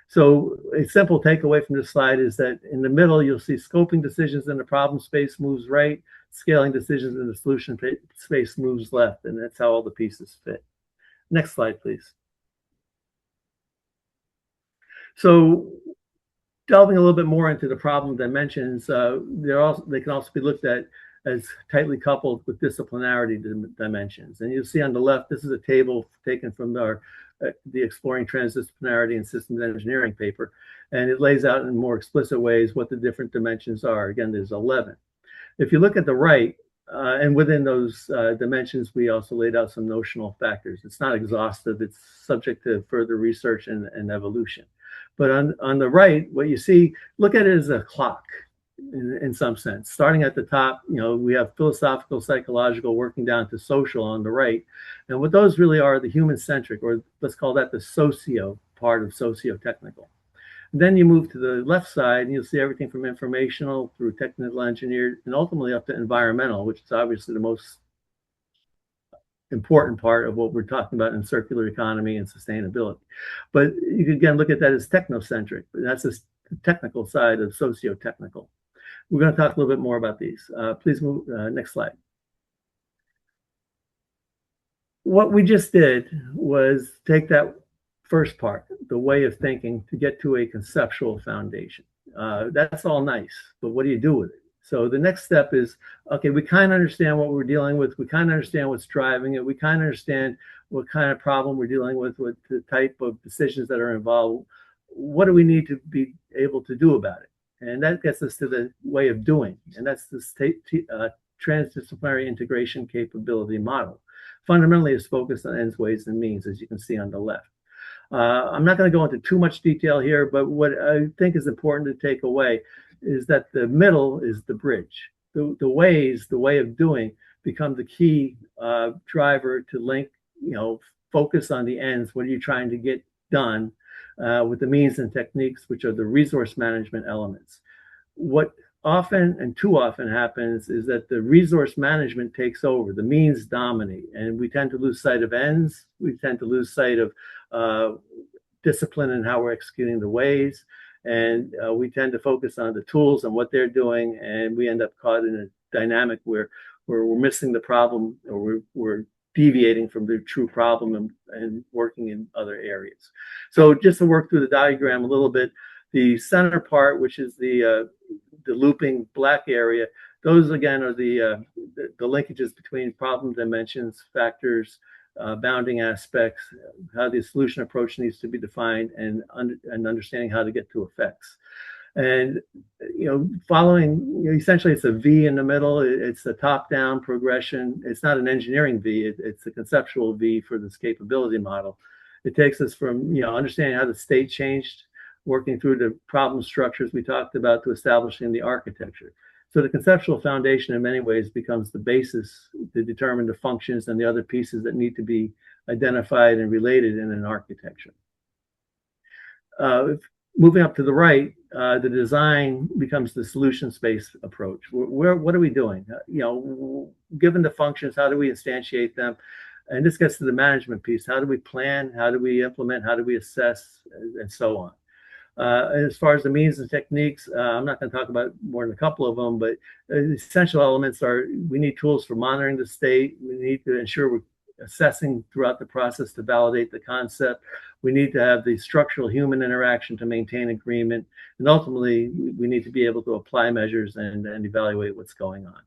[SPEAKER 3] So a simple takeaway from this slide is that in the middle, you'll see scoping decisions in the problem space moves right, scaling decisions in the solution space moves left, and that's how all the pieces fit. Next slide, please. So delving a little bit more into the problem dimensions, they can also be looked at as tightly coupled with disciplinarity dimensions. And you'll see on the left, this is a table taken from the Exploring Transdisciplinarity in Systems Engineering paper, and it lays out in more explicit ways what the different dimensions are. Again, there's 11. If you look at the right, and within those dimensions, we also laid out some notional factors. It's not exhaustive. It's subject to further research and evolution. But on the right, what you see, look at it as a clock in some sense. Starting at the top, we have philosophical, psychological, working down to social on the right. And what those really are the human-centric, or let's call that the socio part of socio-technical. Then you move to the left side, and you'll see everything from informational through technical engineered, and ultimately up to environmental, which is obviously the most important part of what we're talking about in circular economy and sustainability. But you can again look at that as technocentric. That's the technical side of socio-technical. We're going to talk a little bit more about these. Please move, next slide. What we just did was take that first part, the way of thinking, to get to a conceptual foundation. That's all nice, but what do you do with it? So the next step is, okay, we kind of understand what we're dealing with. We kind of understand what's driving it. We kind of understand what kind of problem we're dealing with the type of decisions that are involved. What do we need to be able to do about it? And that gets us to the way of doing. And that's the Transdisciplinary Integration Capability Model. Fundamentally, it's focused on ends, ways, and means, as you can see on the left. I'm not going to go into too much detail here, but what I think is important to take away is that the middle is the bridge. The ways, the way of doing, become the key driver to link, focus on the ends. What are you trying to get done with the means and techniques, which are the resource management elements? What often and too often happens is that the resource management takes over, the means dominate, and we tend to lose sight of ends. We tend to lose sight of discipline and how we're executing the ways. And we tend to focus on the tools and what they're doing, and we end up caught in a dynamic where we're missing the problem, or we're deviating from the true problem and working in other areas. So just to work through the diagram a little bit, the center part, which is the looping black area, those again are the linkages between problem dimensions, factors, bounding aspects, how the solution approach needs to be defined, and understanding how to get to effects. And following, essentially it's a V in the middle. It's a top-down progression. It's not an engineering V. It's a conceptual V for this capability model. It takes us from understanding how the state changed, working through the problem structures we talked about, to establishing the architecture. So the conceptual foundation in many ways becomes the basis to determine the functions and the other pieces that need to be identified and related in an architecture. Moving up to the right, the design becomes the solution-based approach. What are we doing? Given the functions, how do we instantiate them? And this gets to the management piece. How do we plan? How do we implement? How do we assess? And so on. As far as the means and techniques, I'm not going to talk about more than a couple of them, but the essential elements are we need tools for monitoring the state. We need to ensure we're assessing throughout the process to validate the concept. We need to have the structural human interaction to maintain agreement. And ultimately, we need to be able to apply measures and evaluate what's going on.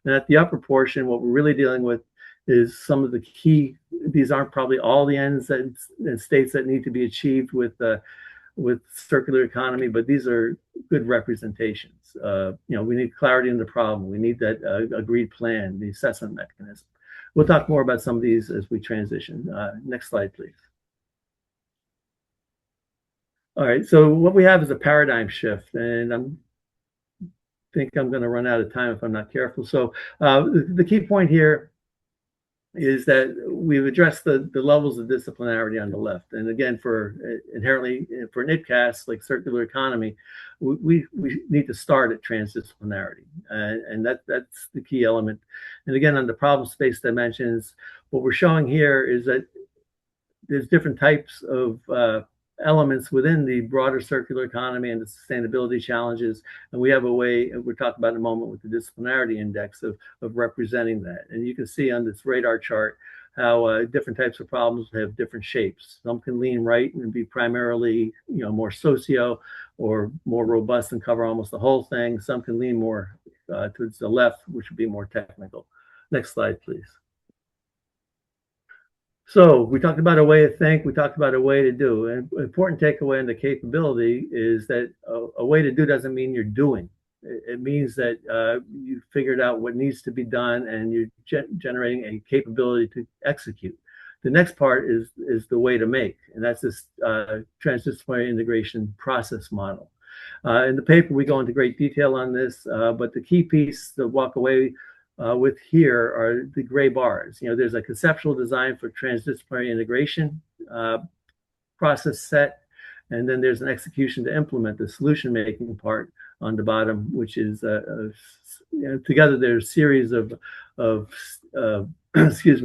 [SPEAKER 3] And at the upper portion, what we're really dealing with is some of the key, these aren't probably all the ends and states that need to be achieved with circular economy, but these are good representations. We need clarity in the problem. We need that agreed plan, the assessment mechanism. We'll talk more about some of these as we transition. Next slide, please. All right, so what we have is a paradigm shift, and I think I'm going to run out of time if I'm not careful. So the key point here is that we've addressed the levels of disciplinarity on the left. And again, for inherently, for an IPCAS like circular economy, we need to start at transdisciplinarity. And that's the key element. And again, on the problem space dimensions, what we're showing here is that there's different types of elements within the broader circular economy and the sustainability challenges. And we have a way, we'll talk about in a moment with the disciplinarity index of representing that. And you can see on this radar chart how different types of problems have different shapes. Some can lean right and be primarily, more socio or more robust and cover almost the whole thing. Some can lean more towards the left, which would be more technical. Next slide, please. So we talked about a way to think, we talked about a way to do. An important takeaway in the capability is that a way to do doesn't mean you're doing. It means that you figured out what needs to be done and you're generating a capability to execute. The next part is the way to make, and that's this transdisciplinary integration process model. In the paper, we go into great detail on this, but the key piece to walk away with here are the gray bars. There's a conceptual design for transdisciplinary integration process set, and then there's an execution to implement the solution making part on the bottom, which is together there's a series of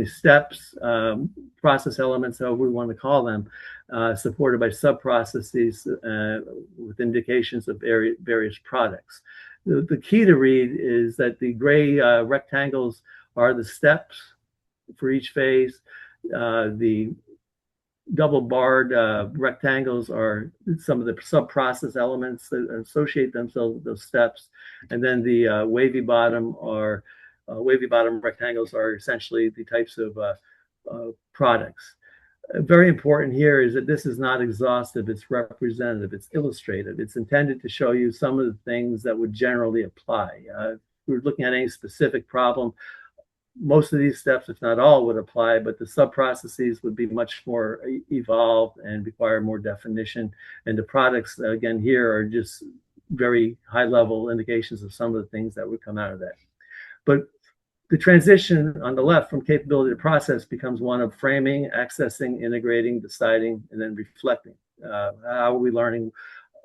[SPEAKER 3] steps, process elements, however we want to call them, supported by sub processes with indications of various products. The key to read is that the gray rectangles are the steps for each phase. The double barred rectangles are some of the sub-process elements that associate themselves with those steps. And then the wavy bottom rectangles are essentially the types of products. Very important here is that this is not exhaustive, it's representative, it's illustrative. It's intended to show you some of the things that would generally apply. If we're looking at any specific problem, most of these steps, if not all, would apply, but the sub-processes would be much more evolved and require more definition. And the products, again, here are just very high-level indications of some of the things that would come out of that. But the transition on the left from capability to process becomes one of framing, accessing, integrating, deciding, and then reflecting. How are we learning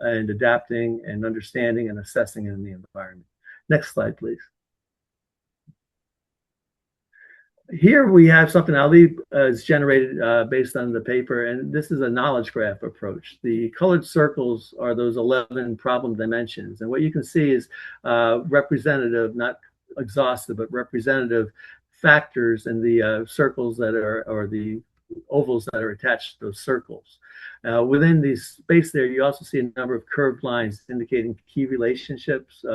[SPEAKER 3] and adapting and understanding and assessing in the environment? Next slide, please. Here we have something Ali has generated based on the paper, and this is a knowledge graph approach. The colored circles are those 11 problem dimensions, and what you can see is representative, not exhaustive, but representative factors in the circles that are, or the ovals that are attached to those circles. Within the space there, you also see a number of curved lines indicating key relationships.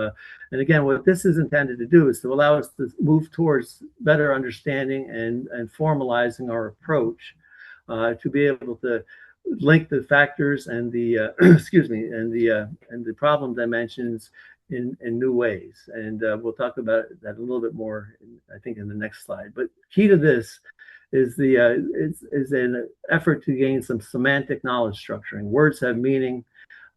[SPEAKER 3] And again, what this is intended to do is to allow us to move towards better understanding and formalizing our approach to be able to link the factors and the and the problem dimensions in new ways. And we'll talk about that a little bit more, I think, in the next slide. But key to this is is an effort to gain some semantic knowledge structuring. Words have meaning.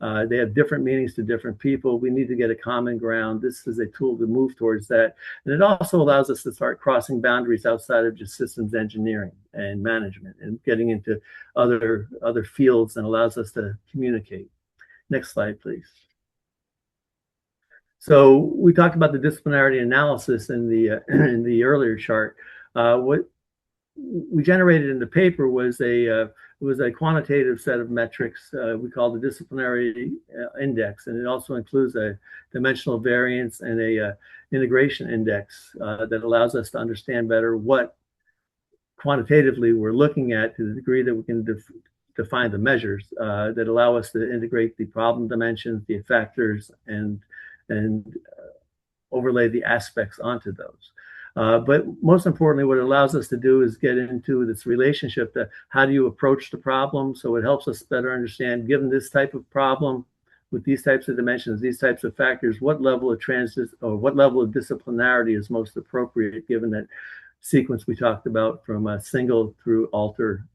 [SPEAKER 3] They have different meanings to different people. We need to get a common ground. This is a tool to move towards that. And it also allows us to start crossing boundaries outside of just systems engineering and management and getting into other fields, and allows us to communicate. Next slide, please. So we talked about the disciplinarity analysis in the earlier chart. we generated in the paper was a quantitative set of metrics we call the disciplinary index, and it also includes a dimensional variance and a integration index that allows us to understand better what quantitatively we're looking at, to the degree that we can define the measures that allow us to integrate the problem dimensions, the effectors, and overlay the aspects onto those. But most importantly, what it allows us to do is get into this relationship to how do you approach the problem. So it helps us better understand, given this type of problem with these types of dimensions, these types of factors, what level of what level of disciplinarity is most appropriate, given that sequence we talked about from single through alter,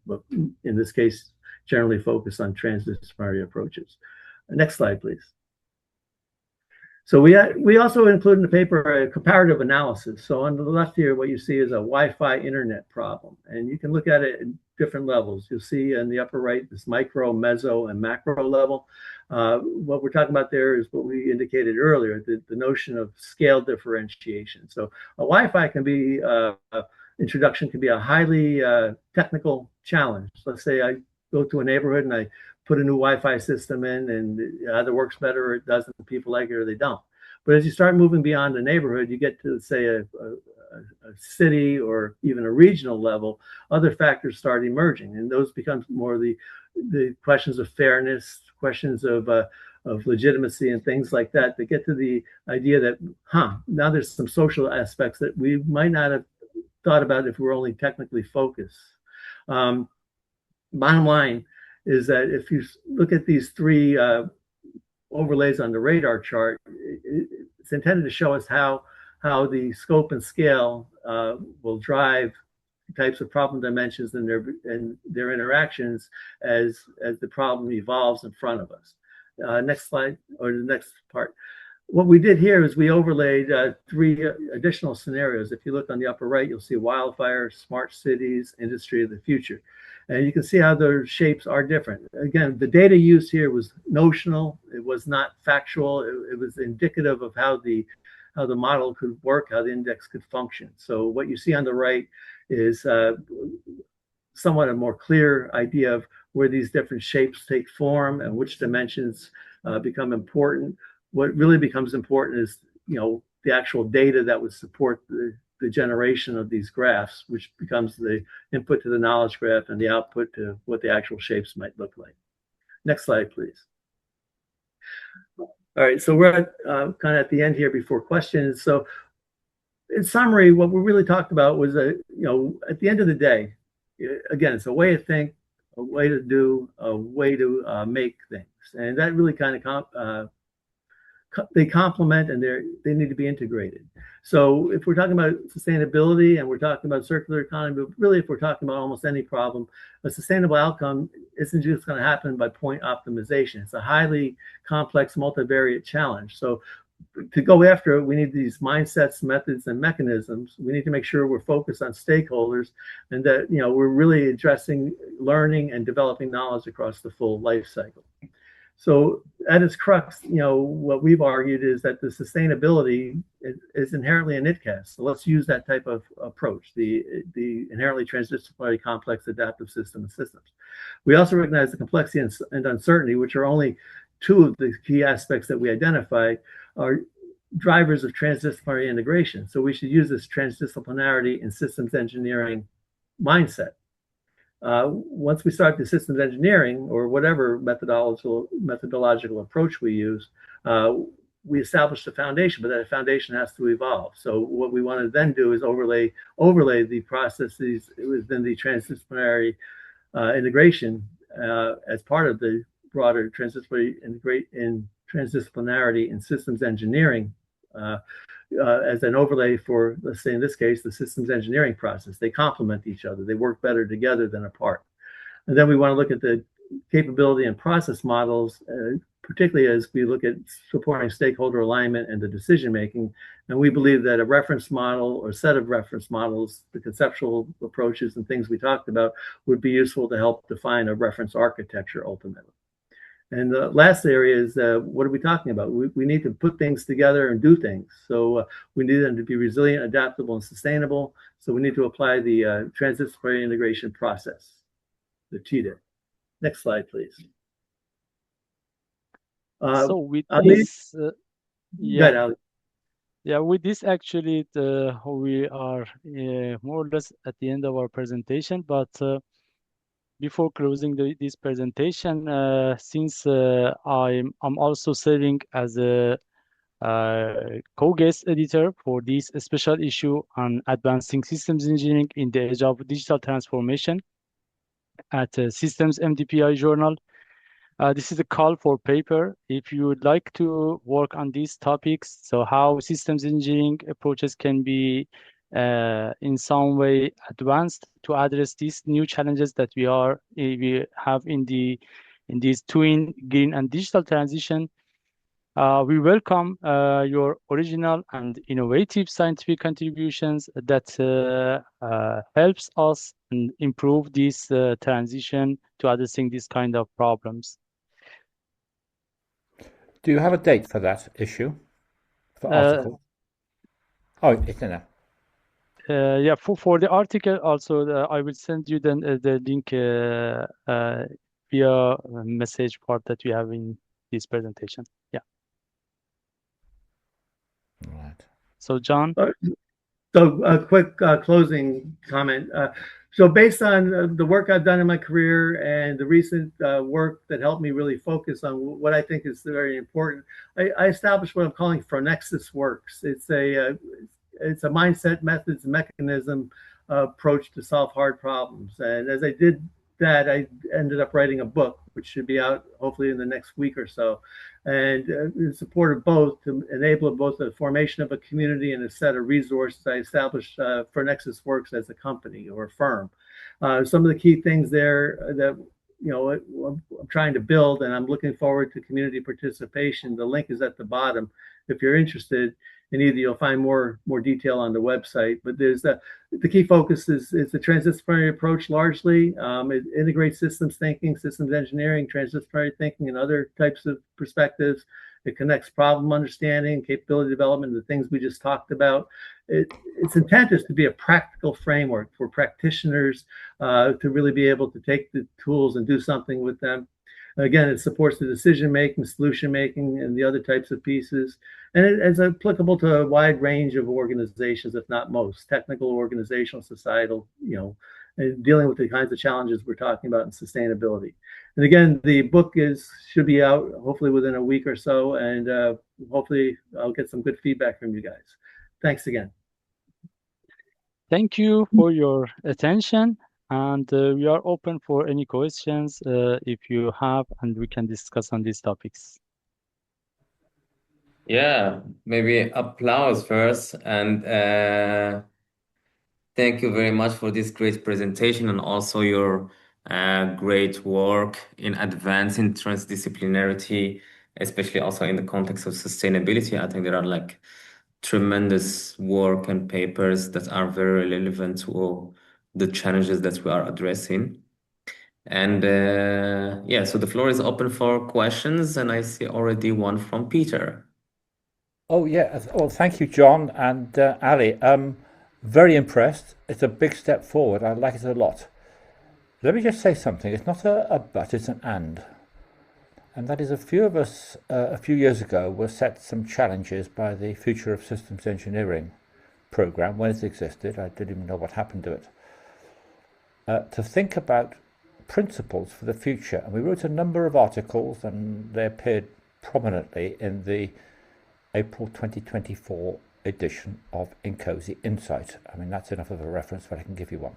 [SPEAKER 3] but in this case, generally focused on transdisciplinary approaches. Next slide, please. So we also include in the paper a comparative analysis. So on the left here, what you see is a Wi-Fi internet problem, and you can look at it in different levels. You'll see in the upper right this micro, meso, and macro level. What we're talking about there is what we indicated earlier, the notion of scale differentiation. So a Wi-Fi can be introduction can be a highly technical challenge. Let's say I go to a neighborhood and I put a new Wi-Fi system in, and it either works better or it doesn't. People like it or they don't. But as you start moving beyond the neighborhood, you get to, say, a city or even a regional level, other factors start emerging, and those become more the questions of fairness, questions of legitimacy, and things like that get to the idea that, now there's some social aspects that we might not have thought about if we were only technically focused. Bottom line is that if you look at these three overlays on the radar chart, it's intended to show us how the scope and scale will drive types of problem dimensions and their interactions as the problem evolves in front of us. Next slide, or the next part. What we did here is we overlaid three additional scenarios. If you look on the upper right, you'll see wildfire, smart cities, industry of the future. And you can see how their shapes are different. Again, the data used here was notional. It was not factual. It was indicative of how the model could work, how the index could function. So what you see on the right is somewhat a more clear idea of where these different shapes take form and which dimensions become important. What really becomes important is, the actual data that would support the generation of these graphs, which becomes the input to the knowledge graph and the output to what the actual shapes might look like. Next slide, please. All right, so we're at, kind of at the end here before questions. So in summary, what we really talked about was, at the end of the day, again, it's a way to think, a way to do, a way to make things. And that really kind of they complement, and they need to be integrated. So if we're talking about sustainability and we're talking about circular economy, but really if we're talking about almost any problem, a sustainable outcome isn't just going to happen by point optimization. It's a highly complex multivariate challenge. So to go after it, we need these mindsets, methods, and mechanisms. We need to make sure we're focused on stakeholders, and that we're really addressing learning and developing knowledge across the full life cycle. So at its crux, what we've argued is that the sustainability is inherently an ITCAS. So let's use that type of approach, the inherently transdisciplinary complex adaptive system and systems. We also recognize the complexity and uncertainty, which are only two of the key aspects that we identify, are drivers of transdisciplinary integration. So we should use this transdisciplinarity in systems engineering mindset. Once we start the systems engineering, or whatever methodological approach we use, we establish the foundation, but that foundation has to evolve. So what we want to then do is overlay the processes within the transdisciplinary integration as part of the broader transdisciplinary transdisciplinarity in systems engineering as an overlay for, let's say in this case, the systems engineering process. They complement each other. They work better together than apart. And then we want to look at the capability and process models, particularly as we look at supporting stakeholder alignment and the decision making. And we believe that a reference model or set of reference models, the conceptual approaches and things we talked about, would be useful to help define a reference architecture ultimately. And the last area is what are we talking about? We need to put things together and do things. So we need them to be resilient, adaptable, and sustainable. So we need to apply the transdisciplinary integration process, the TDIP. Next slide, please.
[SPEAKER 2] So with
[SPEAKER 3] Ali?
[SPEAKER 2] this,
[SPEAKER 3] Good, Ali.
[SPEAKER 2] yeah, with this actually, we are more or less at the end of our presentation. But before closing this presentation, since I'm also serving as a co-guest editor for this special issue on advancing systems engineering in the age of digital transformation at Systems MDPI Journal. This is a call for paper. If you would like to work on these topics, so how systems engineering approaches can be in some way advanced to address these new challenges that we have in this twin green and digital transition. We welcome your original and innovative scientific contributions that helps us and improve this transition to addressing these kind of problems.
[SPEAKER 4] Do you have a date for that issue, for article? Oh, it's in there.
[SPEAKER 2] Yeah, for the article also, I will send you then the link via message part that we have in this presentation. Yeah.
[SPEAKER 4] Right.
[SPEAKER 2] So, John.
[SPEAKER 3] So a quick closing comment. So based on the work I've done in my career and the recent work that helped me really focus on what I think is very important, I established what I'm calling Phronexis Works. It's a mindset, methods, mechanism approach to solve hard problems. And as I did that, I ended up writing a book, which should be out hopefully in the next week or so. And in support of both, to enable both the formation of a community and a set of resources, I established Phronexis Works as a company or a firm. Some of the key things there that I'm trying to build, and I'm looking forward to community participation. The link is at the bottom if you're interested. And either you'll find more detail on the website, but there's the key focus is the transdisciplinary approach largely. It integrates systems thinking, systems engineering, transdisciplinary thinking, and other types of perspectives. It connects problem understanding, capability development, the things we just talked about. Its intent is to be a practical framework for practitioners to really be able to take the tools and do something with them. Again, it supports the decision-making, solution-making, and the other types of pieces. And it's applicable to a wide range of organizations, if not most, technical, organizational, societal, and dealing with the kinds of challenges we're talking about in sustainability. And again, the book should be out hopefully within a week or so, and hopefully I'll get some good feedback from you guys. Thanks again.
[SPEAKER 2] Thank you for your attention. And we are open for any questions if you have, and we can discuss on these topics.
[SPEAKER 1] Yeah, maybe applause first. And thank you very much for this great presentation and also your great work in advancing transdisciplinarity, especially also in the context of sustainability. I think there are like tremendous work and papers that are very relevant to the challenges that we are addressing. And yeah, so the floor is open for questions, and I see already one from Peter.
[SPEAKER 4] Oh, yeah. Well, thank you, John and Ali. Very impressed. It's a big step forward. I like it a lot. Let me just say something. It's not a but, it's an and. And that is a few of us, a few years ago, were set some challenges by the Future of Systems Engineering program when it existed. I didn't even know what happened to it. To think about principles for the future. And we wrote a number of articles, and they appeared prominently in the April 2024 edition of INCOSY Insight. I mean, that's enough of a reference, but I can give you one.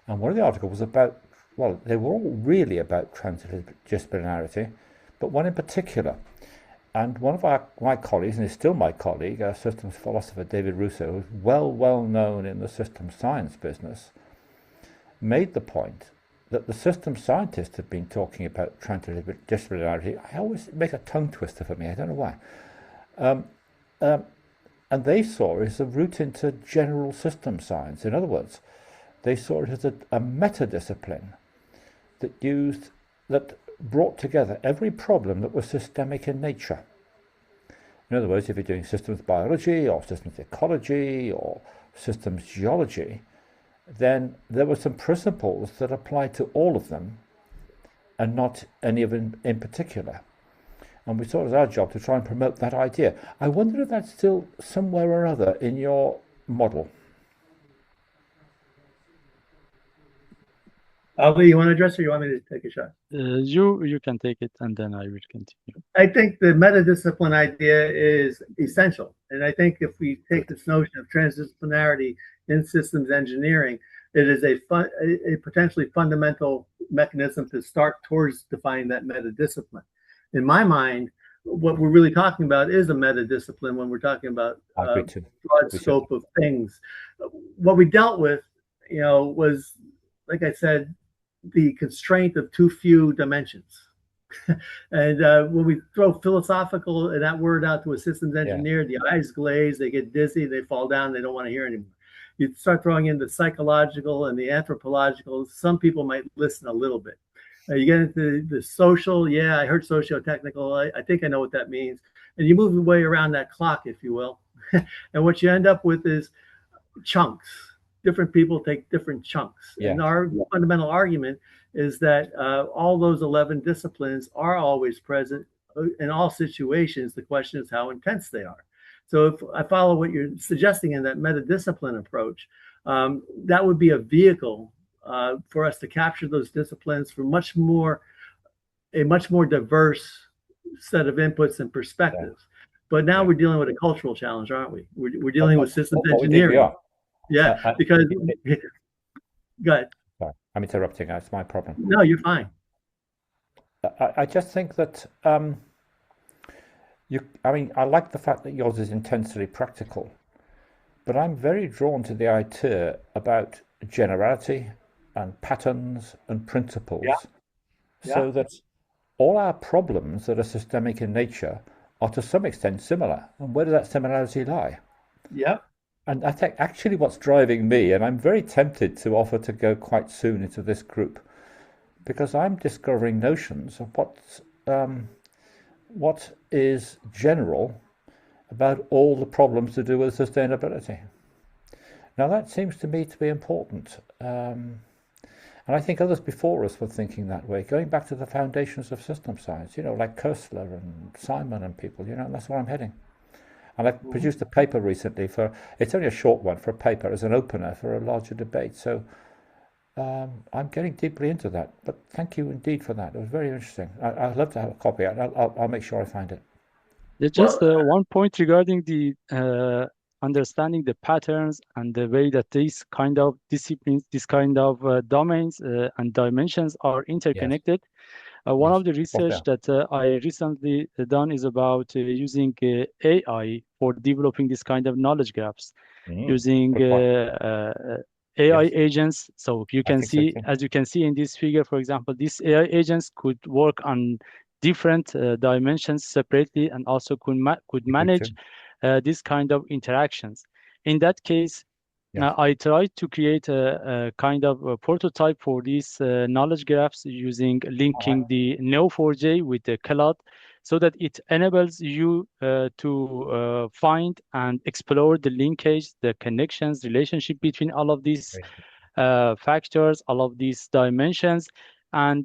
[SPEAKER 4] And one of the articles was about, well, they were all really about transdisciplinarity, but one in particular. And one of my colleagues, and is still my colleague, a systems philosopher, David Russo, who's well known in the systems science business, made the point that the systems scientists have been talking about transdisciplinarity. I always make a tongue twister for me, I don't know why. And they saw it as a route into general systems science. In other words, they saw it as a meta-discipline that brought together every problem that was systemic in nature. In other words, if you're doing systems biology or systems ecology or systems geology, then there were some principles that applied to all of them and not any of them in particular. And we saw it as our job to try and promote that idea. I wonder if that's still somewhere or other in your model.
[SPEAKER 3] Ali, you want to address it, or you want me to take a shot?
[SPEAKER 2] You can take it, and then I will continue.
[SPEAKER 3] I think the metadiscipline idea is essential. And I think if we take this notion of transdisciplinarity in systems engineering, it is a potentially fundamental mechanism to start towards defining that metadiscipline. In my mind, what we're really talking about is a metadiscipline when we're talking about broad scope of things. What we dealt with, was, like I said, the constraint of too few dimensions. And when we throw philosophical and that word out to a systems engineer, the eyes glaze, they get dizzy, they fall down, they don't want to hear anymore. You start throwing in the psychological and the anthropological, some people might listen a little bit. You get into the social, I heard socio-technical, I think I know what that means. And you move your way around that clock, if you will. And what you end up with is chunks. Different people take different chunks. And our fundamental argument is that all those 11 disciplines are always present in all situations. The question is how intense they are. So if I follow what you're suggesting in that metadiscipline approach, that would be a vehicle for us to capture those disciplines for a much more diverse set of inputs and perspectives. But now we're dealing with a cultural challenge, aren't we? We're dealing with systems engineering. Because go ahead.
[SPEAKER 4] Sorry, I'm interrupting. That's my problem.
[SPEAKER 3] No, you're fine.
[SPEAKER 4] I just think that I like the fact that yours is intensely practical, but I'm very drawn to the idea about generality and patterns and principles, so that all our problems that are systemic in nature are to some extent similar. And where does that similarity lie? And I think actually what's driving me, and I'm very tempted to offer to go quite soon into this group, because I'm discovering notions of what is general about all the problems to do with sustainability. Now that seems to me to be important. And I think others before us were thinking that way, going back to the foundations of system science, like Koestler and Simon and people, and that's where I'm heading. And I've produced a paper recently it's only a short one for a paper as an opener for a larger debate. So I'm getting deeply into that. But thank you indeed for that. It was very interesting. I'd love to have a copy. I'll make sure I find it.
[SPEAKER 2] Just one point regarding the understanding the patterns and the way that these kind of disciplines, these kind of domains and dimensions are interconnected. One of the research that I recently done is about using AI for developing this kind of knowledge graphs, using AI agents. So you can see, as you can see in this figure, for example, these AI agents could work on different dimensions separately and also could manage this kind of interactions. In that case, I tried to create a kind of a prototype for these knowledge graphs using linking the Neo4j with the cloud, so that it enables you to find and explore the linkage, the connections, relationship between all of these factors, all of these dimensions, and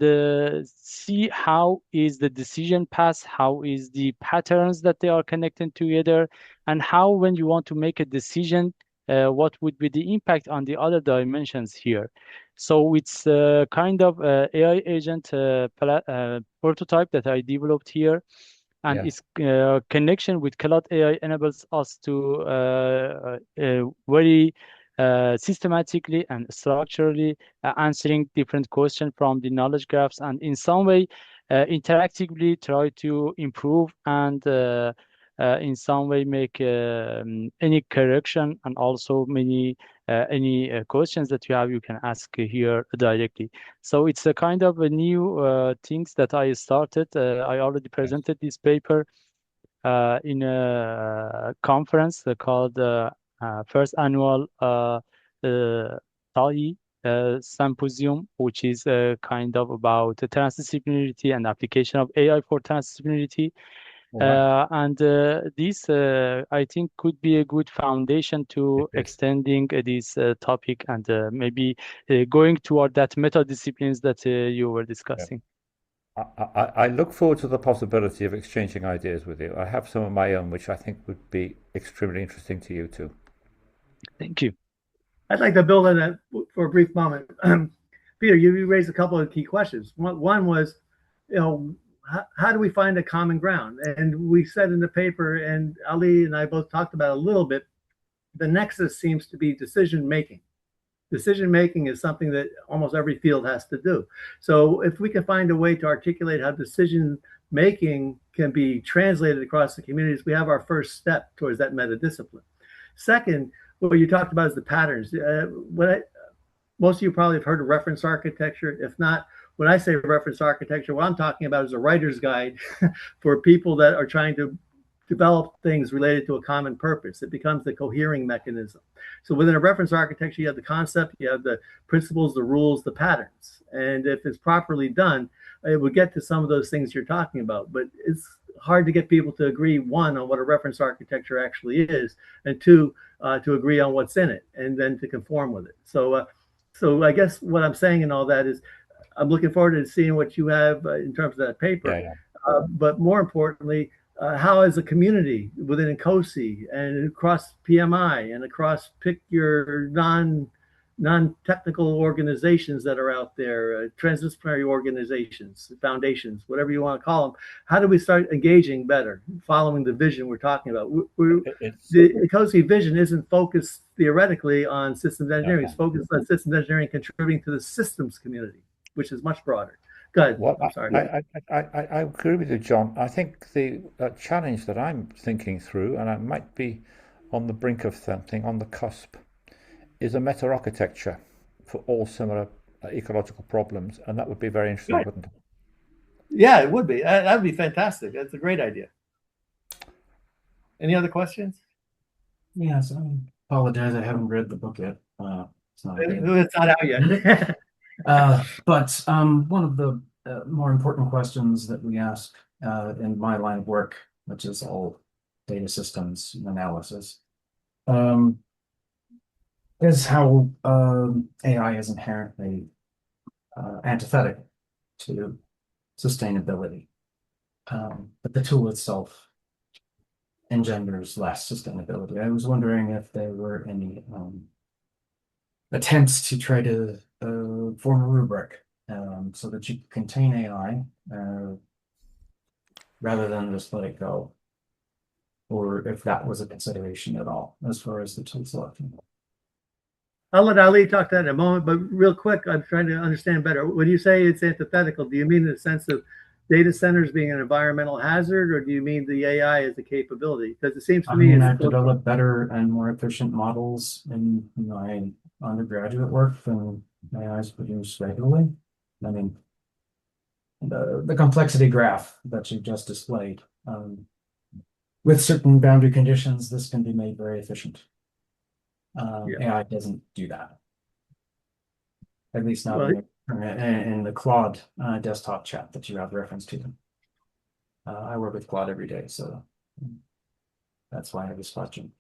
[SPEAKER 2] see how is the decision path, how is the patterns that they are connected together, and how when you want to make a decision, what would be the impact on the other dimensions here. So it's a kind of AI agent prototype that I developed here. And its connection with Cloud AI enables us to very systematically and structurally answering different questions from the knowledge graphs, and in some way interactively try to improve and in some way make any correction, and also any questions that you have, you can ask here directly. So it's a kind of a new things that I started. I already presented this paper in a conference called first annual TAI symposium, which is kind of about the transdisciplinarity and application of AI for transdisciplinarity. And this, I think, could be a good foundation to extending this topic and maybe going toward that meta disciplines that you were discussing.
[SPEAKER 4] I look forward to the possibility of exchanging ideas with you. I have some of my own, which I think would be extremely interesting to you too.
[SPEAKER 2] Thank you.
[SPEAKER 3] I'd like to build on that for a brief moment. Peter, you raised a couple of key questions. One was, how do we find a common ground? And we said in the paper, and Ali and I both talked about a little bit, the nexus seems to be decision making. Decision making is something that almost every field has to do. So if we can find a way to articulate how decision making can be translated across the communities, we have our first step towards that meta discipline. Second, what you talked about is the patterns. Most of you probably have heard of reference architecture. If not, when I say reference architecture, what I'm talking about is a writer's guide for people that are trying to develop things related to a common purpose. It becomes the cohering mechanism. So within a reference architecture, you have the concept, you have the principles, the rules, the patterns. And if it's properly done, it would get to some of those things you're talking about. But it's hard to get people to agree, one, on what a reference architecture actually is, and two, to agree on what's in it, and then to conform with it. So I guess what I'm saying in all that is I'm looking forward to seeing what you have in terms of that paper. But more importantly, how as a community within COSI and across PMI and across pick your non-technical organizations that are out there, transdisciplinary organizations, foundations, whatever you want to call them, how do we start engaging better, following the vision we're talking about? The COSI vision isn't focused theoretically on systems engineering. It's focused on systems engineering contributing to the systems community, which is much broader. Go ahead.
[SPEAKER 4] Well,
[SPEAKER 3] I'm sorry.
[SPEAKER 4] I agree with you, John. I think the challenge that I'm thinking through, and I might be on the brink of something, on the cusp, is a meta-architecture for all similar ecological problems, and that would be very interesting, wouldn't it?
[SPEAKER 3] Yeah, it would be. That would be fantastic. That's a great idea. Any other questions?
[SPEAKER 5] Yes, I apologize. I haven't read the book yet.
[SPEAKER 3] It's not out yet.
[SPEAKER 5] But one of the more important questions that we ask in my line of work, which is all data systems analysis, is how AI is inherently antithetical to sustainability. But the tool itself engenders less sustainability. I was wondering if there were any attempts to try to form a rubric so that you contain AI rather than just let it go, or if that was a consideration at all as far as the tool selection.
[SPEAKER 3] I'll let Ali talk to that in a moment, but real quick, I'm trying to understand better. When you say it's antithetical, do you mean in the sense of data centers being an environmental hazard, or do you mean the AI as a capability? Because it seems to me
[SPEAKER 5] I've developed better and more efficient models in my undergraduate work than AI is produced regularly. I mean, the complexity graph that you just displayed, with certain boundary conditions, this can be made very efficient. AI doesn't do that, at least not in the Claude desktop chat that you have reference to. I work with Claude every day, so that's why I have this question.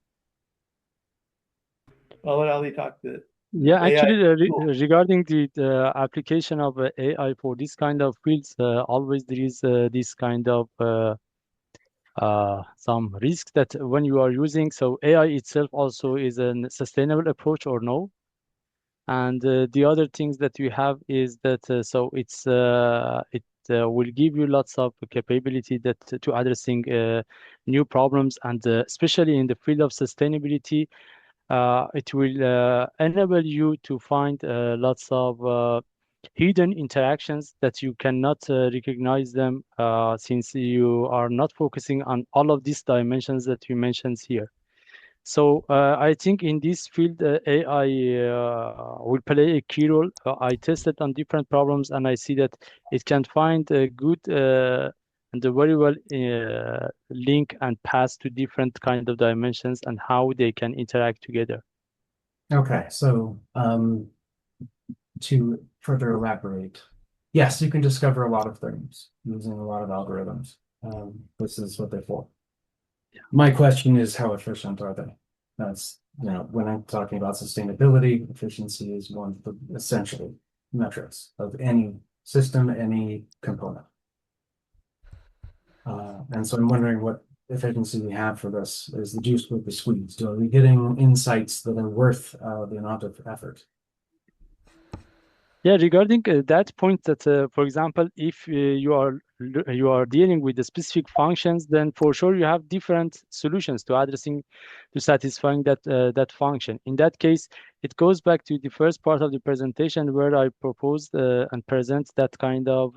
[SPEAKER 3] I'll let Ali talk to it.
[SPEAKER 2] Yeah, actually, regarding the application of AI for this kind of fields, always there is this kind of some risk that when you are using, so AI itself also is a sustainable approach or no. And the other things that you have is that so it's it will give you lots of capability that to addressing new problems, and especially in the field of sustainability, it will enable you to find lots of hidden interactions that you cannot recognize them since you are not focusing on all of these dimensions that you mentioned here. So I think in this field, AI will play a key role. I tested on different problems, and I see that it can find a good and a very well link and pass to different kind of dimensions and how they can interact together.
[SPEAKER 5] Okay, so to further elaborate, yes, you can discover a lot of things using a lot of algorithms. This is what they're for. My question is, how efficient are they? That's, when I'm talking about sustainability, efficiency is one of the essential metrics of any system, any component. And so I'm wondering what efficiency we have for this. Is the juice worth the squeeze? Are we getting insights that are worth the amount of effort?
[SPEAKER 2] Yeah, regarding that point, that for example, if you are dealing with the specific functions, then for sure you have different solutions to satisfying that function. In that case, it goes back to the first part of the presentation where I proposed and present that kind of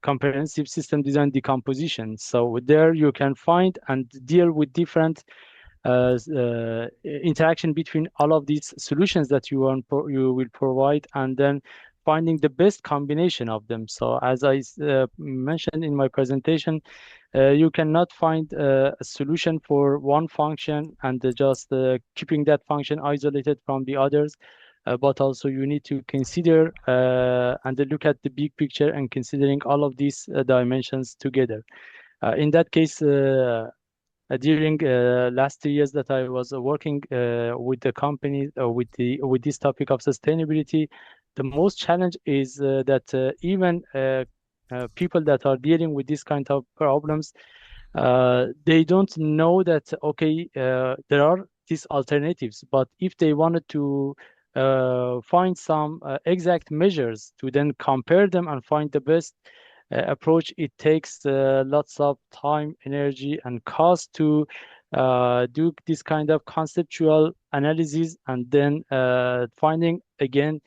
[SPEAKER 2] comprehensive system design decomposition. So there you can find and deal with different interaction between all of these solutions that you will provide, and then finding the best combination of them. So as I mentioned in my presentation, you cannot find a solution for one function and just keeping that function isolated from the others, but also you need to consider and look at the big picture and considering all of these dimensions together. In that case, during last 2 years that I was working with the company with this topic of sustainability, the most challenge is that even people that are dealing with this kind of problems, they don't know that okay, there are these alternatives, but if they wanted to find some exact measures to then compare them and find the best approach, it takes lots of time, energy, and cost to do this kind of conceptual analysis, and then finding again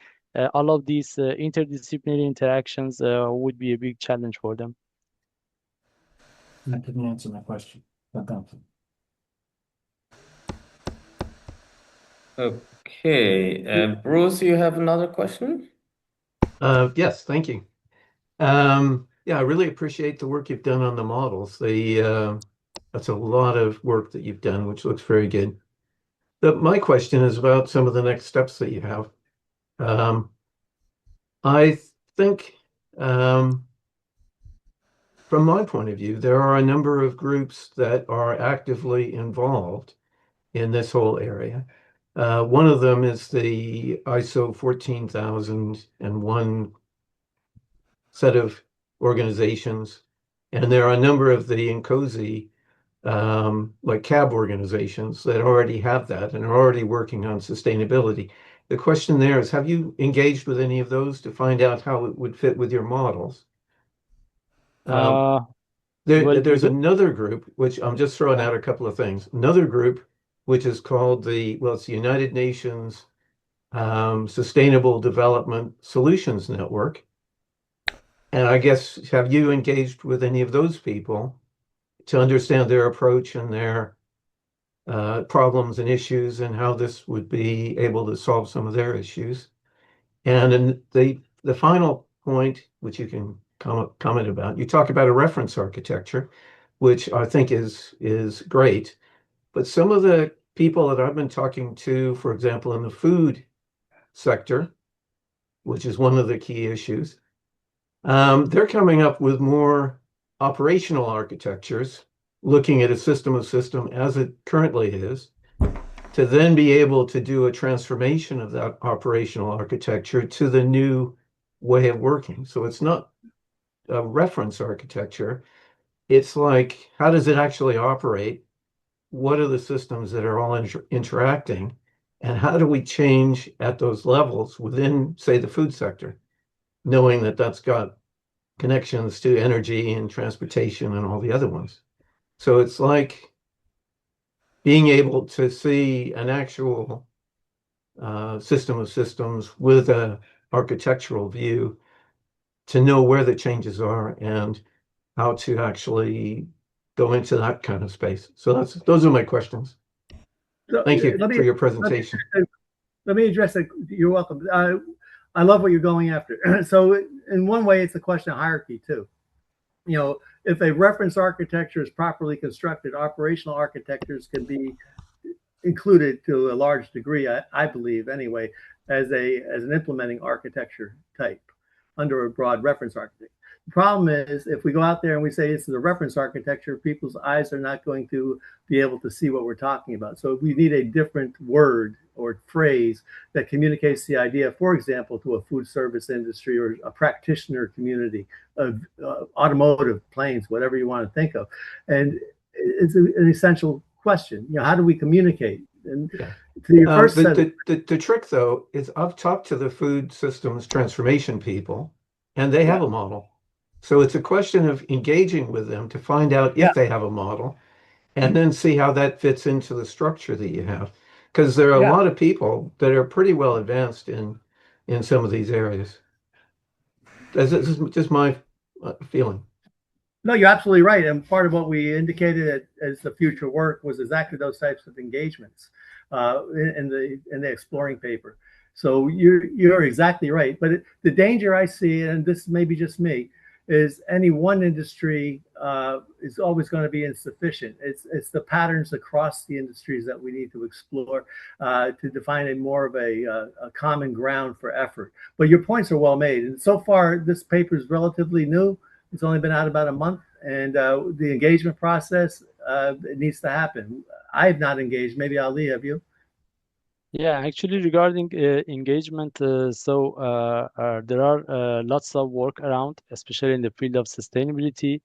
[SPEAKER 2] all of these interdisciplinary interactions would be a big challenge for them.
[SPEAKER 5] That didn't answer my question, but thank you.
[SPEAKER 1] Okay, Bruce, you have another question?
[SPEAKER 6] Yes, thank you. Yeah, I really appreciate the work you've done on the models. That's a lot of work that you've done, which looks very good. But my question is about some of the next steps that you have. I think, from my point of view, there are a number of groups that are actively involved in this whole area. One of them is the ISO 14001 set of organizations, and there are a number of the INCOSE like CAB organizations that already have that and are already working on sustainability. The question there is, have you engaged with any of those to find out how it would fit with your models? There's another group, which I'm just throwing out a couple of things. Another group, which is called it's the United Nations Sustainable Development Solutions Network. And I guess, have you engaged with any of those people to understand their approach and their problems and issues and how this would be able to solve some of their issues? And then the final point, which you can comment about, you talk about a reference architecture, which I think is great. But some of the people that I've been talking to, for example, in the food sector, which is one of the key issues, they're coming up with more operational architectures, looking at a system of system as it currently is, to then be able to do a transformation of that operational architecture to the new way of working. So it's not a reference architecture. It's like, how does it actually operate? What are the systems that are all interacting? And how do we change at those levels within, say, the food sector, knowing that that's got connections to energy and transportation and all the other ones? So it's like being able to see an actual system of systems with an architectural view to know where the changes are and how to actually go into that kind of space. So those are my questions. Thank you for your presentation.
[SPEAKER 3] Let me address it. You're welcome. I love what you're going after. So in one way, it's a question of hierarchy too. If a reference architecture is properly constructed, operational architectures can be included to a large degree, I believe anyway, as an implementing architecture type under a broad reference architecture. The problem is if we go out there and we say this is a reference architecture, people's eyes are not going to be able to see what we're talking about. So we need a different word or phrase that communicates the idea, for example, to a food service industry or a practitioner community of automotive, planes, whatever you want to think of. And it's an essential question. How do we communicate? And to your first
[SPEAKER 6] the trick, though, is I've talked to the food systems transformation people, and they have a model. So it's a question of engaging with them to find out if they have a model, and then see how that fits into the structure that you have. Because there are a lot of people that are pretty well advanced in some of these areas. This is just my feeling.
[SPEAKER 3] No, you're absolutely right. And part of what we indicated as the future work was exactly those types of engagements in the exploring paper. So you're exactly right. But the danger I see, and this may be just me, is any one industry is always going to be insufficient. It's the patterns across the industries that we need to explore to define more of a common ground for effort. But your points are well made. And so far, this paper is relatively new. It's only been out about a month, and the engagement process, it needs to happen. I have not engaged. Maybe Ali, have you?
[SPEAKER 2] Yeah, actually, regarding engagement, there are lots of work around, especially in the field of sustainability,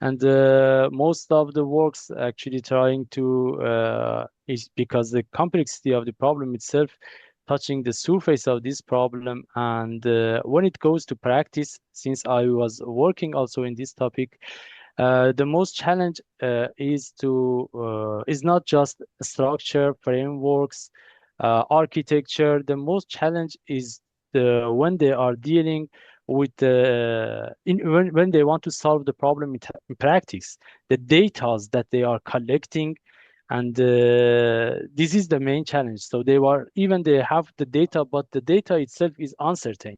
[SPEAKER 2] and most of the works actually trying to is because the complexity of the problem itself touching the surface of this problem, and when it goes to practice, since I was working also in this topic, the most challenge is not just structure, frameworks, architecture. The most challenge is when they are dealing with when they want to solve the problem in practice, the data that they are collecting, and this is the main challenge. So they have the data, but the data itself is uncertain.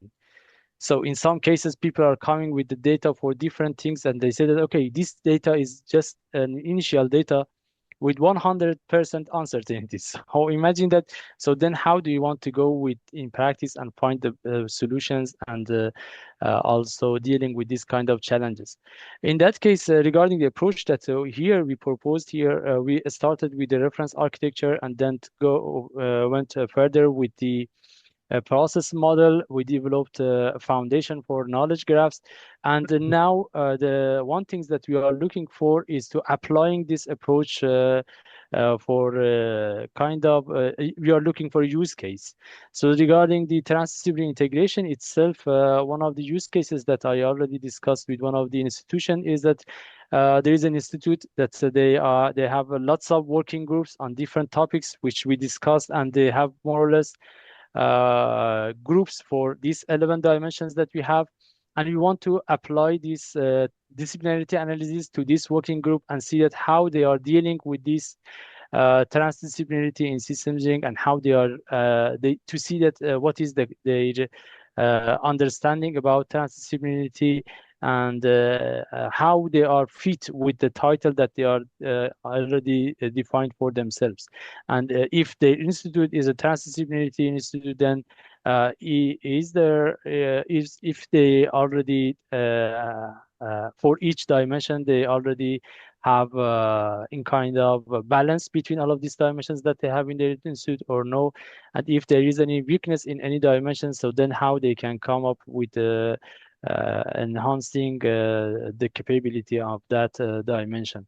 [SPEAKER 2] So in some cases, people are coming with the data for different things, and they say that, okay, this data is just an initial data with 100% uncertainties. How imagine that? So then how do you want to go with in practice and find the solutions and also dealing with this kind of challenges? In that case, regarding the approach that here we proposed here, we started with the reference architecture and then went further with the process model. We developed a foundation for knowledge graphs, and now the one thing that we are looking for is to applying this approach for we are looking for a use case. So regarding the transdisciplinary integration itself, one of the use cases that I already discussed with one of the institution is that there is an institute that they have lots of working groups on different topics which we discussed, and they have more or less groups for these 11 dimensions that we have, and we want to apply this disciplinarity analysis to this working group and see that how they are dealing with this transdisciplinarity in systems engineering, and how they are to see that what is their understanding about transdisciplinarity, and how they are fit with the title that they are already defined for themselves. And if the institute is a transdisciplinarity institute, then if they already for each dimension they already have in kind of a balance between all of these dimensions that they have in their institute or no, and if there is any weakness in any dimension, so then how they can come up with enhancing the capability of that dimension.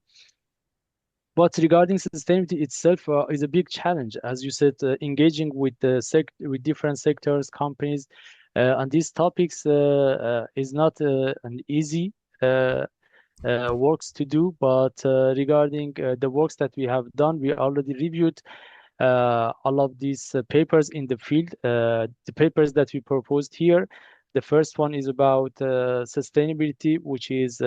[SPEAKER 2] But regarding sustainability itself is a big challenge, as you said, engaging with with different sectors, companies on these topics is not an easy works to do. But regarding the works that we have done, we already reviewed all of these papers in the field. The papers that we proposed here, the first one is about sustainability, which is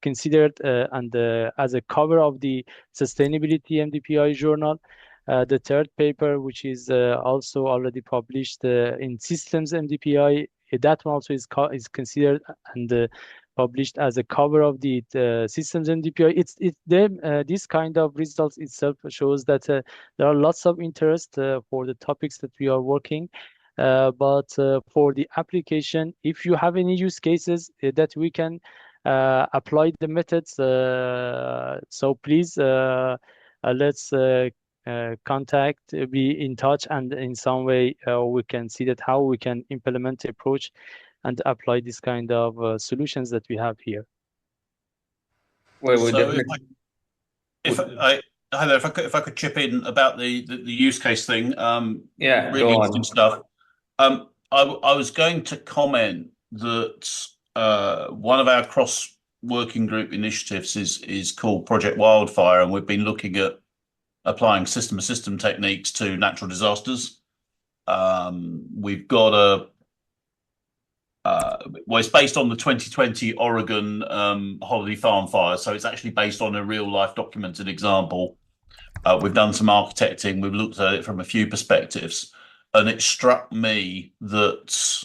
[SPEAKER 2] considered as a cover of the Sustainability MDPI journal. The third paper, which is also already published in Systems MDPI, that one also is considered and published as a cover of the systems and DPI. This kind of results itself shows that there are lots of interest for the topics that we are working. But for the application, if you have any use cases that we can apply the methods, so please let's contact, be in touch, and in some way we can see that how we can implement the approach and apply this kind of solutions that we have here.
[SPEAKER 1] Well,
[SPEAKER 7] So if I could chip in about the use case thing,
[SPEAKER 1] yeah,
[SPEAKER 7] really interesting stuff. I was going to comment that one of our cross working group initiatives is called Project Wildfire, and we've been looking at applying system techniques to natural disasters. We've got well, it's based on the 2020 Oregon Holiday Farm fire, so it's actually based on a real life documented example. We've done some architecting, we've looked at it from a few perspectives, and it struck me that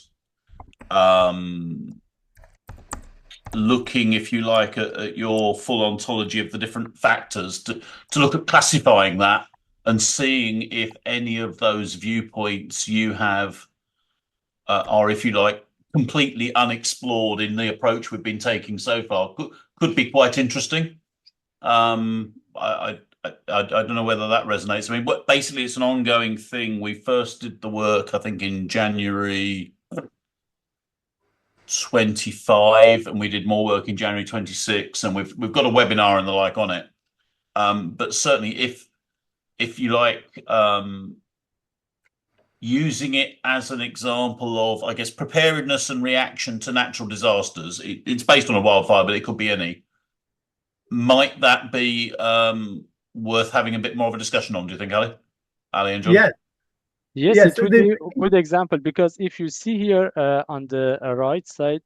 [SPEAKER 7] looking, if you like, at your full ontology of the different factors, to look at classifying that and seeing if any of those viewpoints you have are, if you like, completely unexplored in the approach we've been taking so far, could be quite interesting. I don't know whether that resonates. I mean, basically, it's an ongoing thing. We first did the work, I think, in January 25, and we did more work in January 26, and we've got a webinar and the like on it. But certainly, if you like, using it as an example of, I guess, preparedness and reaction to natural disasters. It's based on a wildfire, but it could be any. Might that be worth having a bit more of a discussion on, do you think, Ali? Ali and John?
[SPEAKER 3] Yeah.
[SPEAKER 2] Yes, it would be a good example, because if you see here on the right side,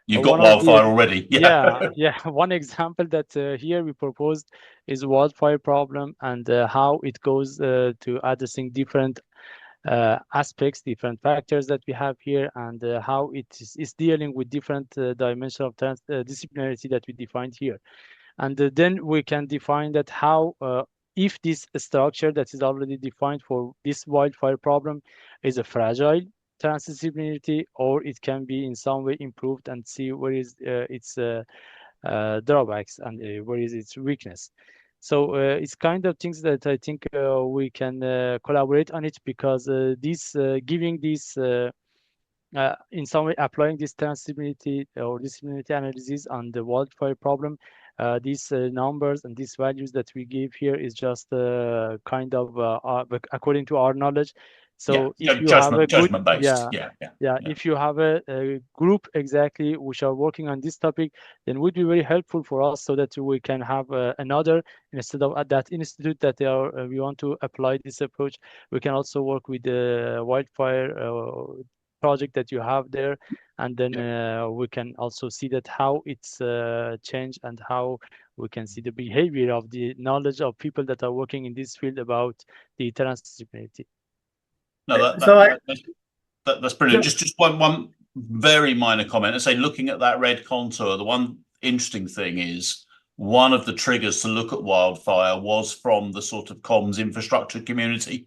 [SPEAKER 7] you've got wildfire already.
[SPEAKER 2] Yeah. One example that here we proposed is wildfire problem, and how it goes to addressing different aspects, different factors that we have here, and how it is dealing with different dimensions of transdisciplinarity that we defined here. And then we can define that how if this structure that is already defined for this wildfire problem is a fragile transdisciplinarity, or it can be in some way improved, and see where is its drawbacks and where is its weakness. So it's kind of things that I think we can collaborate on it, because this giving this in some way applying this transdisciplinarity or disciplinarity analysis on the wildfire problem, these numbers and these values that we give here is just kind of according to our knowledge. So if you have a good, if you have a group exactly which are working on this topic, then would be very helpful for us, so that we can have another, instead of at that institute that they are we want to apply this approach, we can also work with the wildfire project that you have there, and then we can also see that how it's changed, and how we can see the behavior of the knowledge of people that are working in this field about the transdisciplinarity.
[SPEAKER 7] No, that's brilliant. Just one very minor comment. I say, looking at that red contour, the one interesting thing is one of the triggers to look at wildfire was from the sort of comms infrastructure community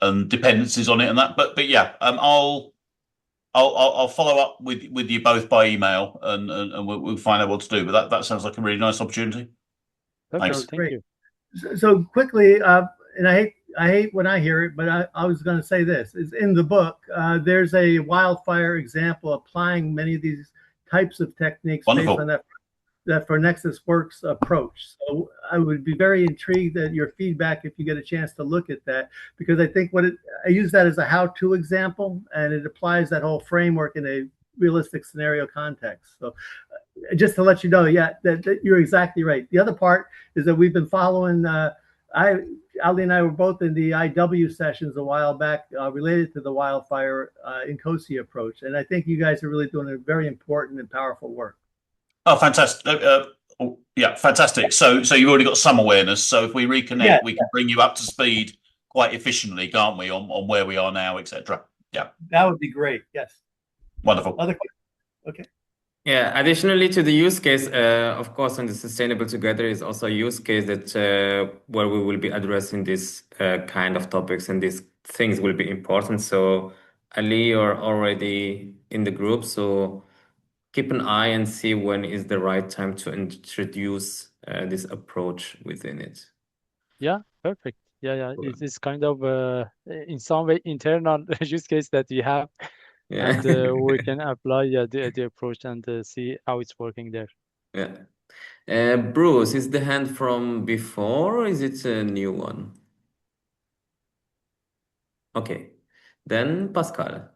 [SPEAKER 7] and dependencies on it and that. But yeah, I'll follow up with you both by email, and we'll find out what to do. But that sounds like a really nice opportunity. Thanks.
[SPEAKER 2] Thank you.
[SPEAKER 3] So quickly, and I hate when I hear it, but I was going to say this is in the book. There's a wildfire example applying many of these types of techniques based on that for Nexus Works approach. So I would be very intrigued at your feedback if you get a chance to look at that, because I think I use that as a how-to example, and it applies that whole framework in a realistic scenario context. So just to let you know, that you're exactly right. The other part is that we've been following. Ali and I were both in the IW sessions a while back related to the wildfire Nkosi approach, and I think you guys are really doing a very important and powerful work.
[SPEAKER 7] Oh, fantastic! Fantastic. So you've already got some awareness. So if we reconnect, we can bring you up to speed quite efficiently, can't we, on where we are now, etc. Yeah,
[SPEAKER 3] that would be great. Yes.
[SPEAKER 7] Wonderful.
[SPEAKER 3] Other questions? Okay.
[SPEAKER 1] Yeah, additionally to the use case, of course, on the sustainable together is also a use case that where we will be addressing this kind of topics, and these things will be important. So Ali, you're already in the group, so keep an eye and see when is the right time to introduce this approach within it.
[SPEAKER 2] Yeah, perfect. Yeah. It is kind of in some way internal use case that we have,
[SPEAKER 1] Yeah.
[SPEAKER 2] and we can apply the approach and see how it's working there.
[SPEAKER 1] Yeah. Bruce, is the hand from before or is it a new one? Okay. Then Pascal.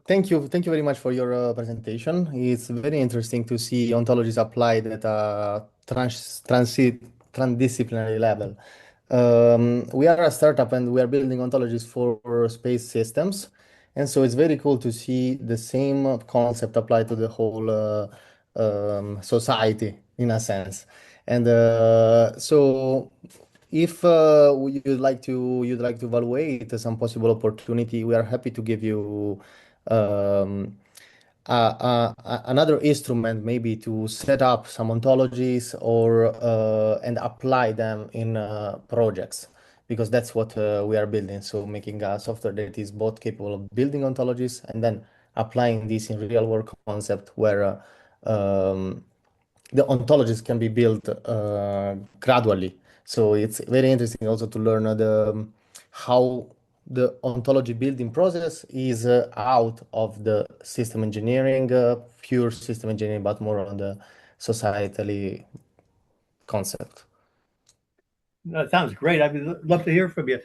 [SPEAKER 8] Thank you very much for your presentation. It's very interesting to see ontologies applied at a transdisciplinary level. We are a startup and we are building ontologies for space systems, and so it's very cool to see the same concept applied to the whole society in a sense. And so if you'd like to evaluate some possible opportunity, we are happy to give you um, another instrument, maybe to set up some ontologies or and apply them in projects, because that's what we are building. So making a software that is both capable of building ontologies and then applying this in real world concept where the ontologies can be built gradually. So it's very interesting also to learn how the ontology building process is out of the system engineering, pure system engineering, but more on the societally concept.
[SPEAKER 3] That sounds great. I'd love to hear from you.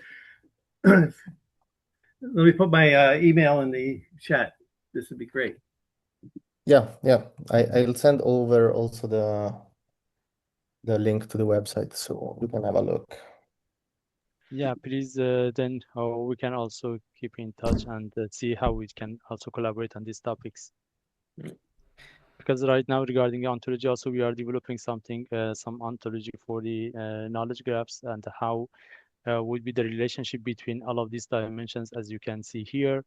[SPEAKER 3] Let me put my email in the chat. This would be great.
[SPEAKER 8] Yeah. I'll send over also the link to the website so you can have a look.
[SPEAKER 2] Yeah, please. Then we can also keep in touch and see how we can also collaborate on these topics. Because right now, regarding the ontology, also we are developing something, some ontology for the knowledge graphs, and how would be the relationship between all of these dimensions, as you can see here.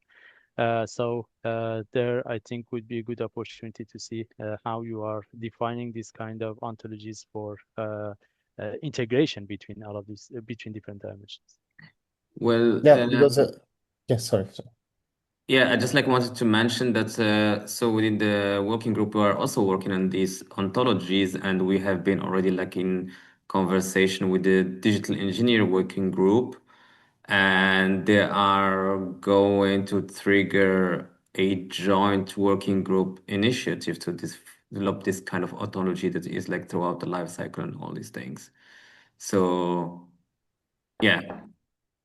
[SPEAKER 2] So there, I think, would be a good opportunity to see how you are defining this kind of ontologies for integration between all of these, between different dimensions.
[SPEAKER 1] Well,
[SPEAKER 8] Yeah, because sorry.
[SPEAKER 1] yeah, I just wanted to mention that so within the working group, we are also working on these ontologies, and we have been already in conversation with the digital engineer working group, and they are going to trigger a joint working group initiative to develop this kind of ontology that is throughout the life cycle and all these things. So yeah.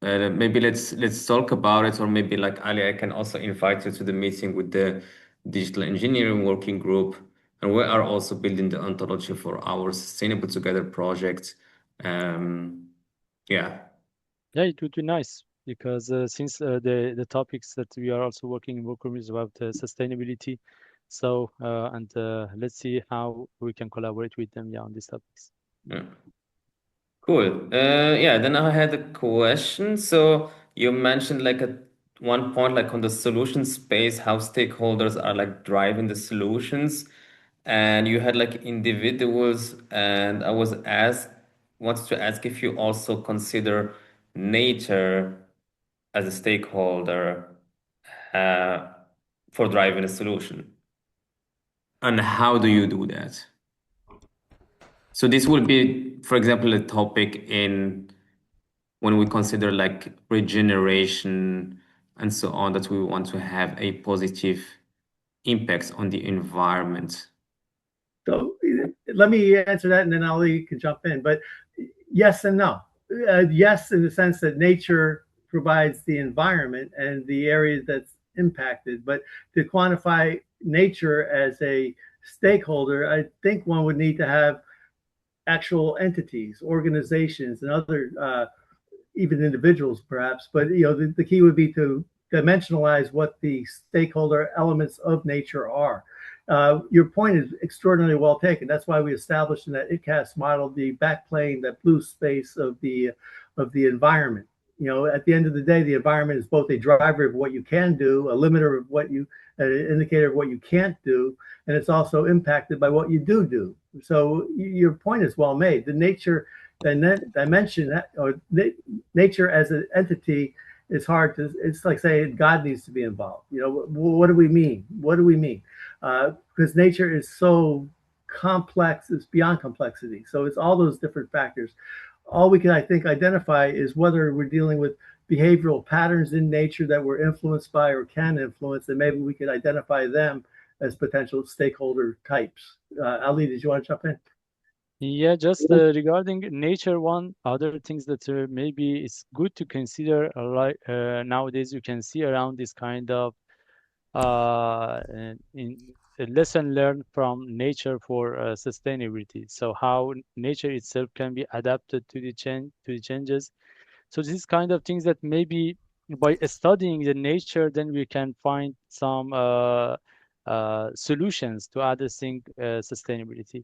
[SPEAKER 1] Maybe let's talk about it, or maybe Ali, I can also invite you to the meeting with the digital engineering working group, and we are also building the ontology for our Sustainable Together project. Yeah.
[SPEAKER 2] Yeah, it would be nice because since the topics that we are also working in workroom is about sustainability, so and let's see how we can collaborate with them on these topics.
[SPEAKER 1] Yeah. Cool. Yeah, then I had a question. So you mentioned at one point, on the solution space, how stakeholders are driving the solutions, and you had individuals, and I wanted to ask if you also consider nature as a stakeholder uh, for driving a solution, and how do you do that? So this would be, for example, a topic in when we consider regeneration and so on, that we want to have a positive impacts on the environment.
[SPEAKER 3] So let me answer that, and then Ali can jump in. But yes and no. Yes, in the sense that nature provides the environment and the area that's impacted. But to quantify nature as a stakeholder, I think one would need to have actual entities, organizations, and other even individuals, perhaps. But the key would be to dimensionalize what the stakeholder elements of nature are. Your point is extraordinarily well taken. That's why we established in that ITCAS model the backplane, that blue space of the environment. You know, at the end of the day, the environment is both a driver of what you can do, a limiter of what you, an indicator of what you can't do, and it's also impacted by what you do. So your point is well made. The nature, the dimension, or nature as an entity is hard to. It's like saying God needs to be involved. You know, what do we mean? What do we mean? Because nature is so complex, it's beyond complexity. So it's all those different factors. All we can, I think, identify is whether we're dealing with behavioral patterns in nature that we're influenced by or can influence, and maybe we could identify them as potential stakeholder types. Ali, did you want to jump in?
[SPEAKER 2] Yeah, just regarding nature, one other things that maybe it's good to consider, like nowadays you can see around this kind of in a lesson learned from nature for sustainability. So how nature itself can be adapted to the changes. So this kind of things that maybe by studying the nature, then we can find some solutions to addressing sustainability.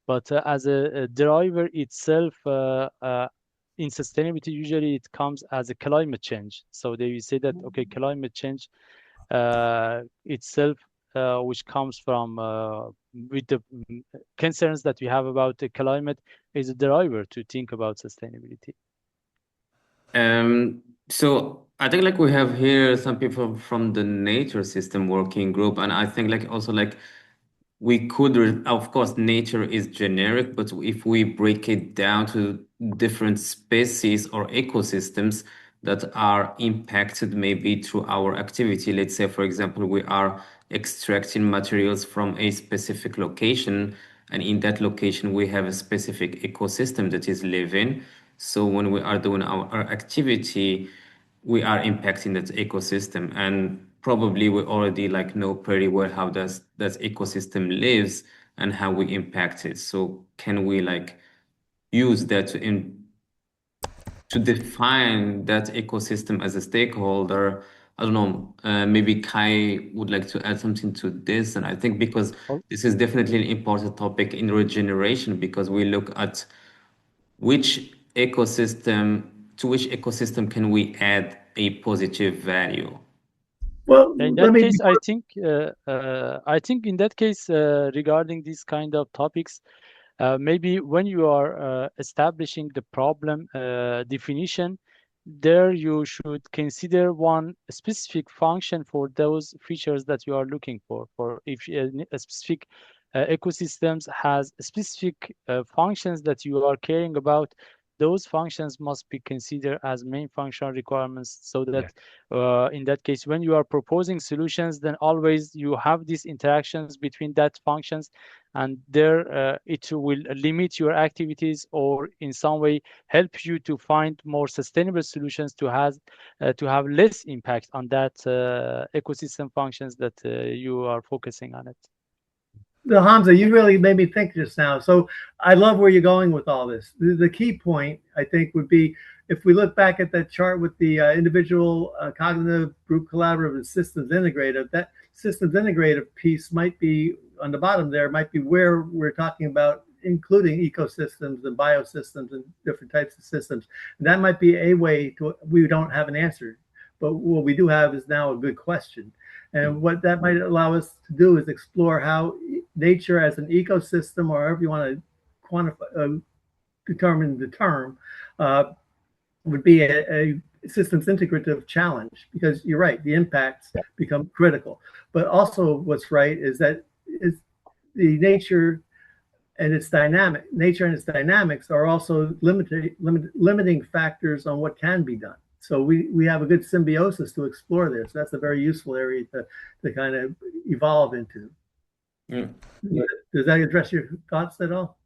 [SPEAKER 2] But as a driver itself, in sustainability, usually it comes as a climate change. So they will say that, okay, climate change itself, which comes from with the concerns that we have about the climate, is a driver to think about sustainability.
[SPEAKER 1] So I think like we have here some people from the nature system working group, and I think like also like we could, of course, nature is generic, but if we break it down to different species or ecosystems that are impacted maybe through our activity, let's say, for example, we are extracting materials from a specific location, and in that location, we have a specific ecosystem that is living. So when we are doing our activity, we are impacting that ecosystem, and probably we already like know pretty well how that ecosystem lives and how we impact it. So can we like use that to define that ecosystem as a stakeholder? I don't know, maybe Kai would like to add something to this. And I think because this is definitely an important topic in regeneration, because we look at to which ecosystem can we add a positive value?
[SPEAKER 3] Well,
[SPEAKER 2] in that case, I think in that case, regarding these kind of topics, maybe when you are establishing the problem definition, there you should consider one specific function for those features that you are looking for. For if a specific ecosystems has specific functions that you are caring about, those functions must be considered as main functional requirements, so that in that case, when you are proposing solutions, then always you have these interactions between that functions, and there it will limit your activities, or in some way help you to find more sustainable solutions to have less impact on that ecosystem functions that you are focusing on it.
[SPEAKER 3] Hamza, you really made me think just now. So I love where you're going with all this. The key point, I think, would be if we look back at that chart with the individual, cognitive, group collaborative, and systems integrative, that systems integrative piece might be on the bottom there, might be where we're talking about including ecosystems and biosystems and different types of systems. And that might be a way to, we don't have an answer, but what we do have is now a good question. And what that might allow us to do is explore how nature as an ecosystem, or however you want to quantify, determine the term, would be a systems integrative challenge, because you're right, the impacts become critical. But also what's right is that the nature and its dynamics are also limiting factors on what can be done. So we have a good symbiosis to explore there. So that's a very useful area to kind of evolve into. Does that address your thoughts at all?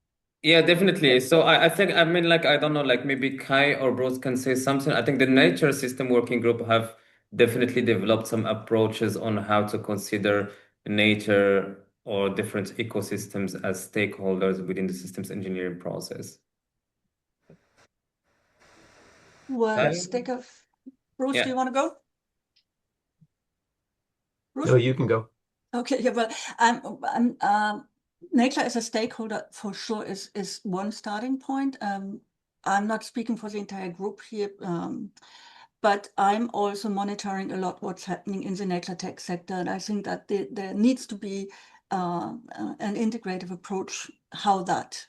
[SPEAKER 1] Yeah, definitely. So I think, I mean, like, I don't know, like maybe Kai or Bruce can say something. I think the nature system working group have definitely developed some approaches on how to consider nature or different ecosystems as stakeholders within the systems engineering process.
[SPEAKER 9] Bruce, do you want to go? Bruce?
[SPEAKER 6] No, you can go.
[SPEAKER 9] Okay, yeah, but nature as a stakeholder for sure is one starting point. I'm not speaking for the entire group here. but I'm also monitoring a lot what's happening in the nature tech sector. And I think that there needs to be an integrative approach, how that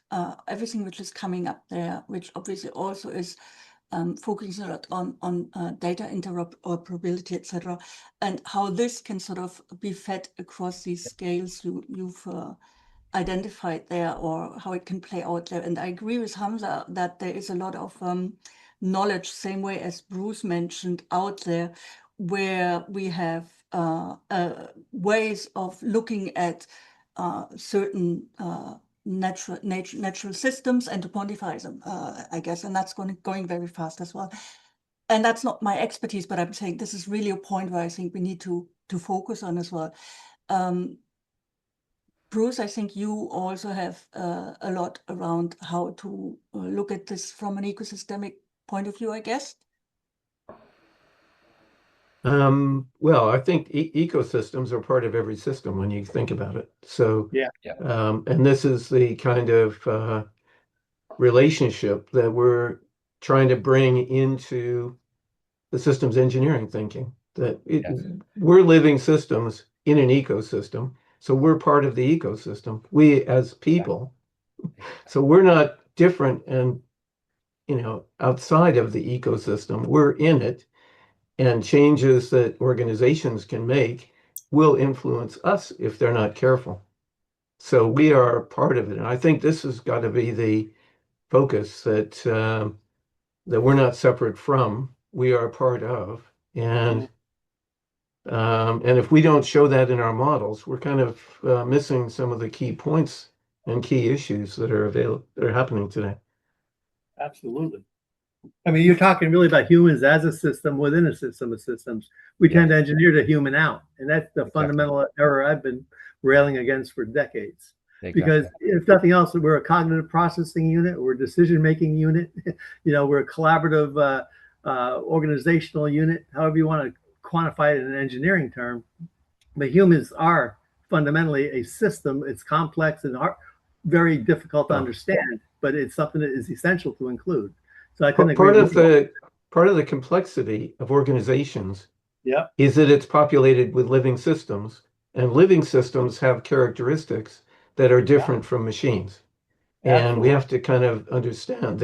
[SPEAKER 9] everything which is coming up there, which obviously also is focusing a lot on data interoperability, etc., and how this can sort of be fed across these scales you've identified there, or how it can play out there. And I agree with Hamza that there is a lot of knowledge, same way as Bruce mentioned, out there, where we have ways of looking at certain natural systems and to quantify them, I guess, and that's going very fast as well. And that's not my expertise, but I'm saying this is really a point where I think we need to focus on as well. Bruce, I think you also have a lot around how to look at this from an ecosystemic point of view, I guess.
[SPEAKER 6] Well, I think ecosystems are part of every system when you think about it. So,
[SPEAKER 3] Yeah.
[SPEAKER 6] And this is the kind of relationship that we're trying to bring into the systems engineering thinking, that we're living systems in an ecosystem. So we're part of the ecosystem, we as people. So we're not different and, outside of the ecosystem, we're in it. And changes that organizations can make will influence us if they're not careful. So we are part of it. And I think this has got to be the focus that we're not separate from, we are part of. And if we don't show that in our models, we're kind of missing some of the key points and key issues that are happening today.
[SPEAKER 3] Absolutely. I mean, you're talking really about humans as a system within a system of systems. We tend to engineer the human out. And that's the fundamental error I've been railing against for decades. Because if nothing else, we're a cognitive processing unit, we're a decision-making unit, we're a collaborative organizational unit, however you want to quantify it in an engineering term. But humans are fundamentally a system. It's complex and very difficult to understand, but it's something that is essential to include. So I couldn't agree.
[SPEAKER 6] Part of the complexity of organizations is that it's populated with living systems, and living systems have characteristics that are different from machines. And we have to kind of understand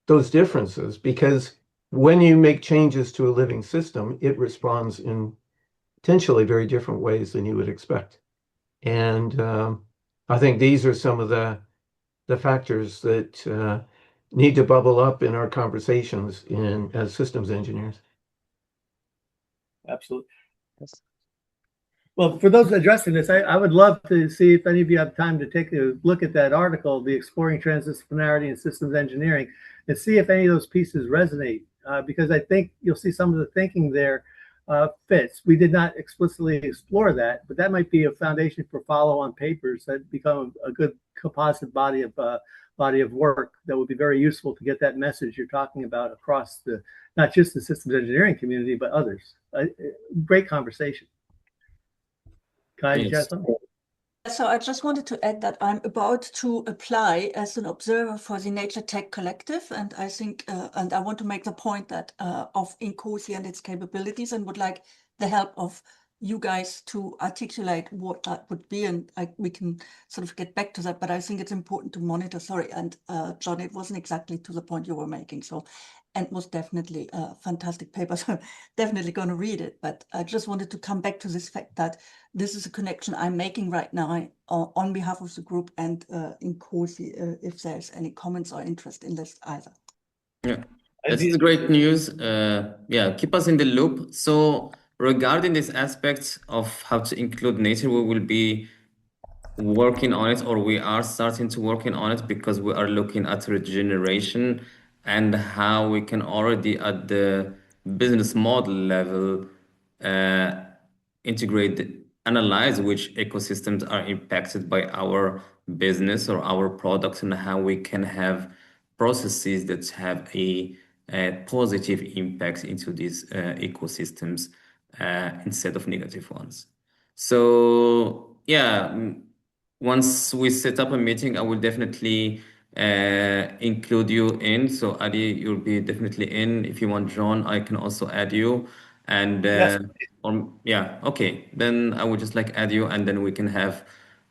[SPEAKER 6] those differences, because when you make changes to a living system, it responds in potentially very different ways than you would expect. And I think these are some of the factors that need to bubble up in our conversations as systems engineers.
[SPEAKER 3] Absolutely. Well, for those addressing this, I would love to see if any of you have time to take a look at that article, the Exploring Transdisciplinarity in Systems Engineering, and see if any of those pieces resonate, because I think you'll see some of the thinking there fits. We did not explicitly explore that, but that might be a foundation for follow-on papers that become a good composite body of work that would be very useful to get that message you're talking about across not just the systems engineering community, but others. Great conversation. Kai, did you have something?
[SPEAKER 9] So I just wanted to add that I'm about to apply as an observer for the Nature Tech Collective, and I think, and I want to make the point that of INCOSI and its capabilities, and would like the help of you guys to articulate what that would be, and we can sort of get back to that. But I think it's important to monitor. Sorry, and John, it wasn't exactly to the point you were making. So, and was definitely a fantastic paper. So definitely going to read it. But I just wanted to come back to this fact that this is a connection I'm making right now on behalf of the group and INCOSI, if there's any comments or interest in this either.
[SPEAKER 1] Yeah, this is great news. Yeah, keep us in the loop. So regarding this aspect of how to include nature, we will be working on it, or we are starting to working on it, because we are looking at regeneration and how we can already at the business model level analyze which ecosystems are impacted by our business or our products, and how we can have processes that have a positive impact into these ecosystems instead of negative ones. So yeah, once we set up a meeting, I will definitely include you in. So Adi, you'll be definitely in. If you want John, I can also add you. And
[SPEAKER 3] Yes.
[SPEAKER 1] yeah, okay. Then I would just like add you, and then we can have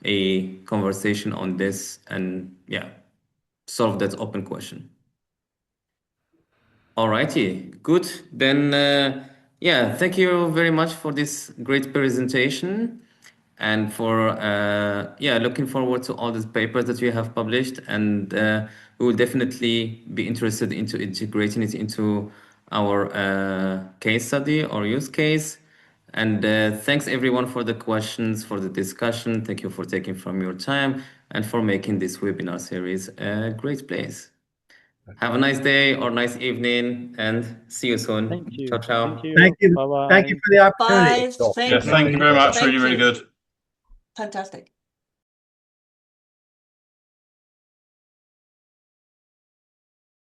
[SPEAKER 1] a conversation on this and yeah, solve that open question. Alrighty, good. Then yeah, thank you very much for this great presentation and for yeah, looking forward to all these papers that you have published, and we will definitely be interested into integrating it into our case study or use case. And thanks everyone for the questions, for the discussion. Thank you for taking from your time and for making this webinar series a great place. Have a nice day or nice evening, and see you soon.
[SPEAKER 2] Thank you.
[SPEAKER 1] Ciao, ciao.
[SPEAKER 2] Thank you.
[SPEAKER 3] Thank you.
[SPEAKER 2] Bye-bye.
[SPEAKER 3] Thank you for the opportunity.
[SPEAKER 9] Bye.
[SPEAKER 7] Yeah, thank you very much.
[SPEAKER 9] Thank
[SPEAKER 7] Really, really
[SPEAKER 9] you.
[SPEAKER 7] good.
[SPEAKER 9] Fantastic.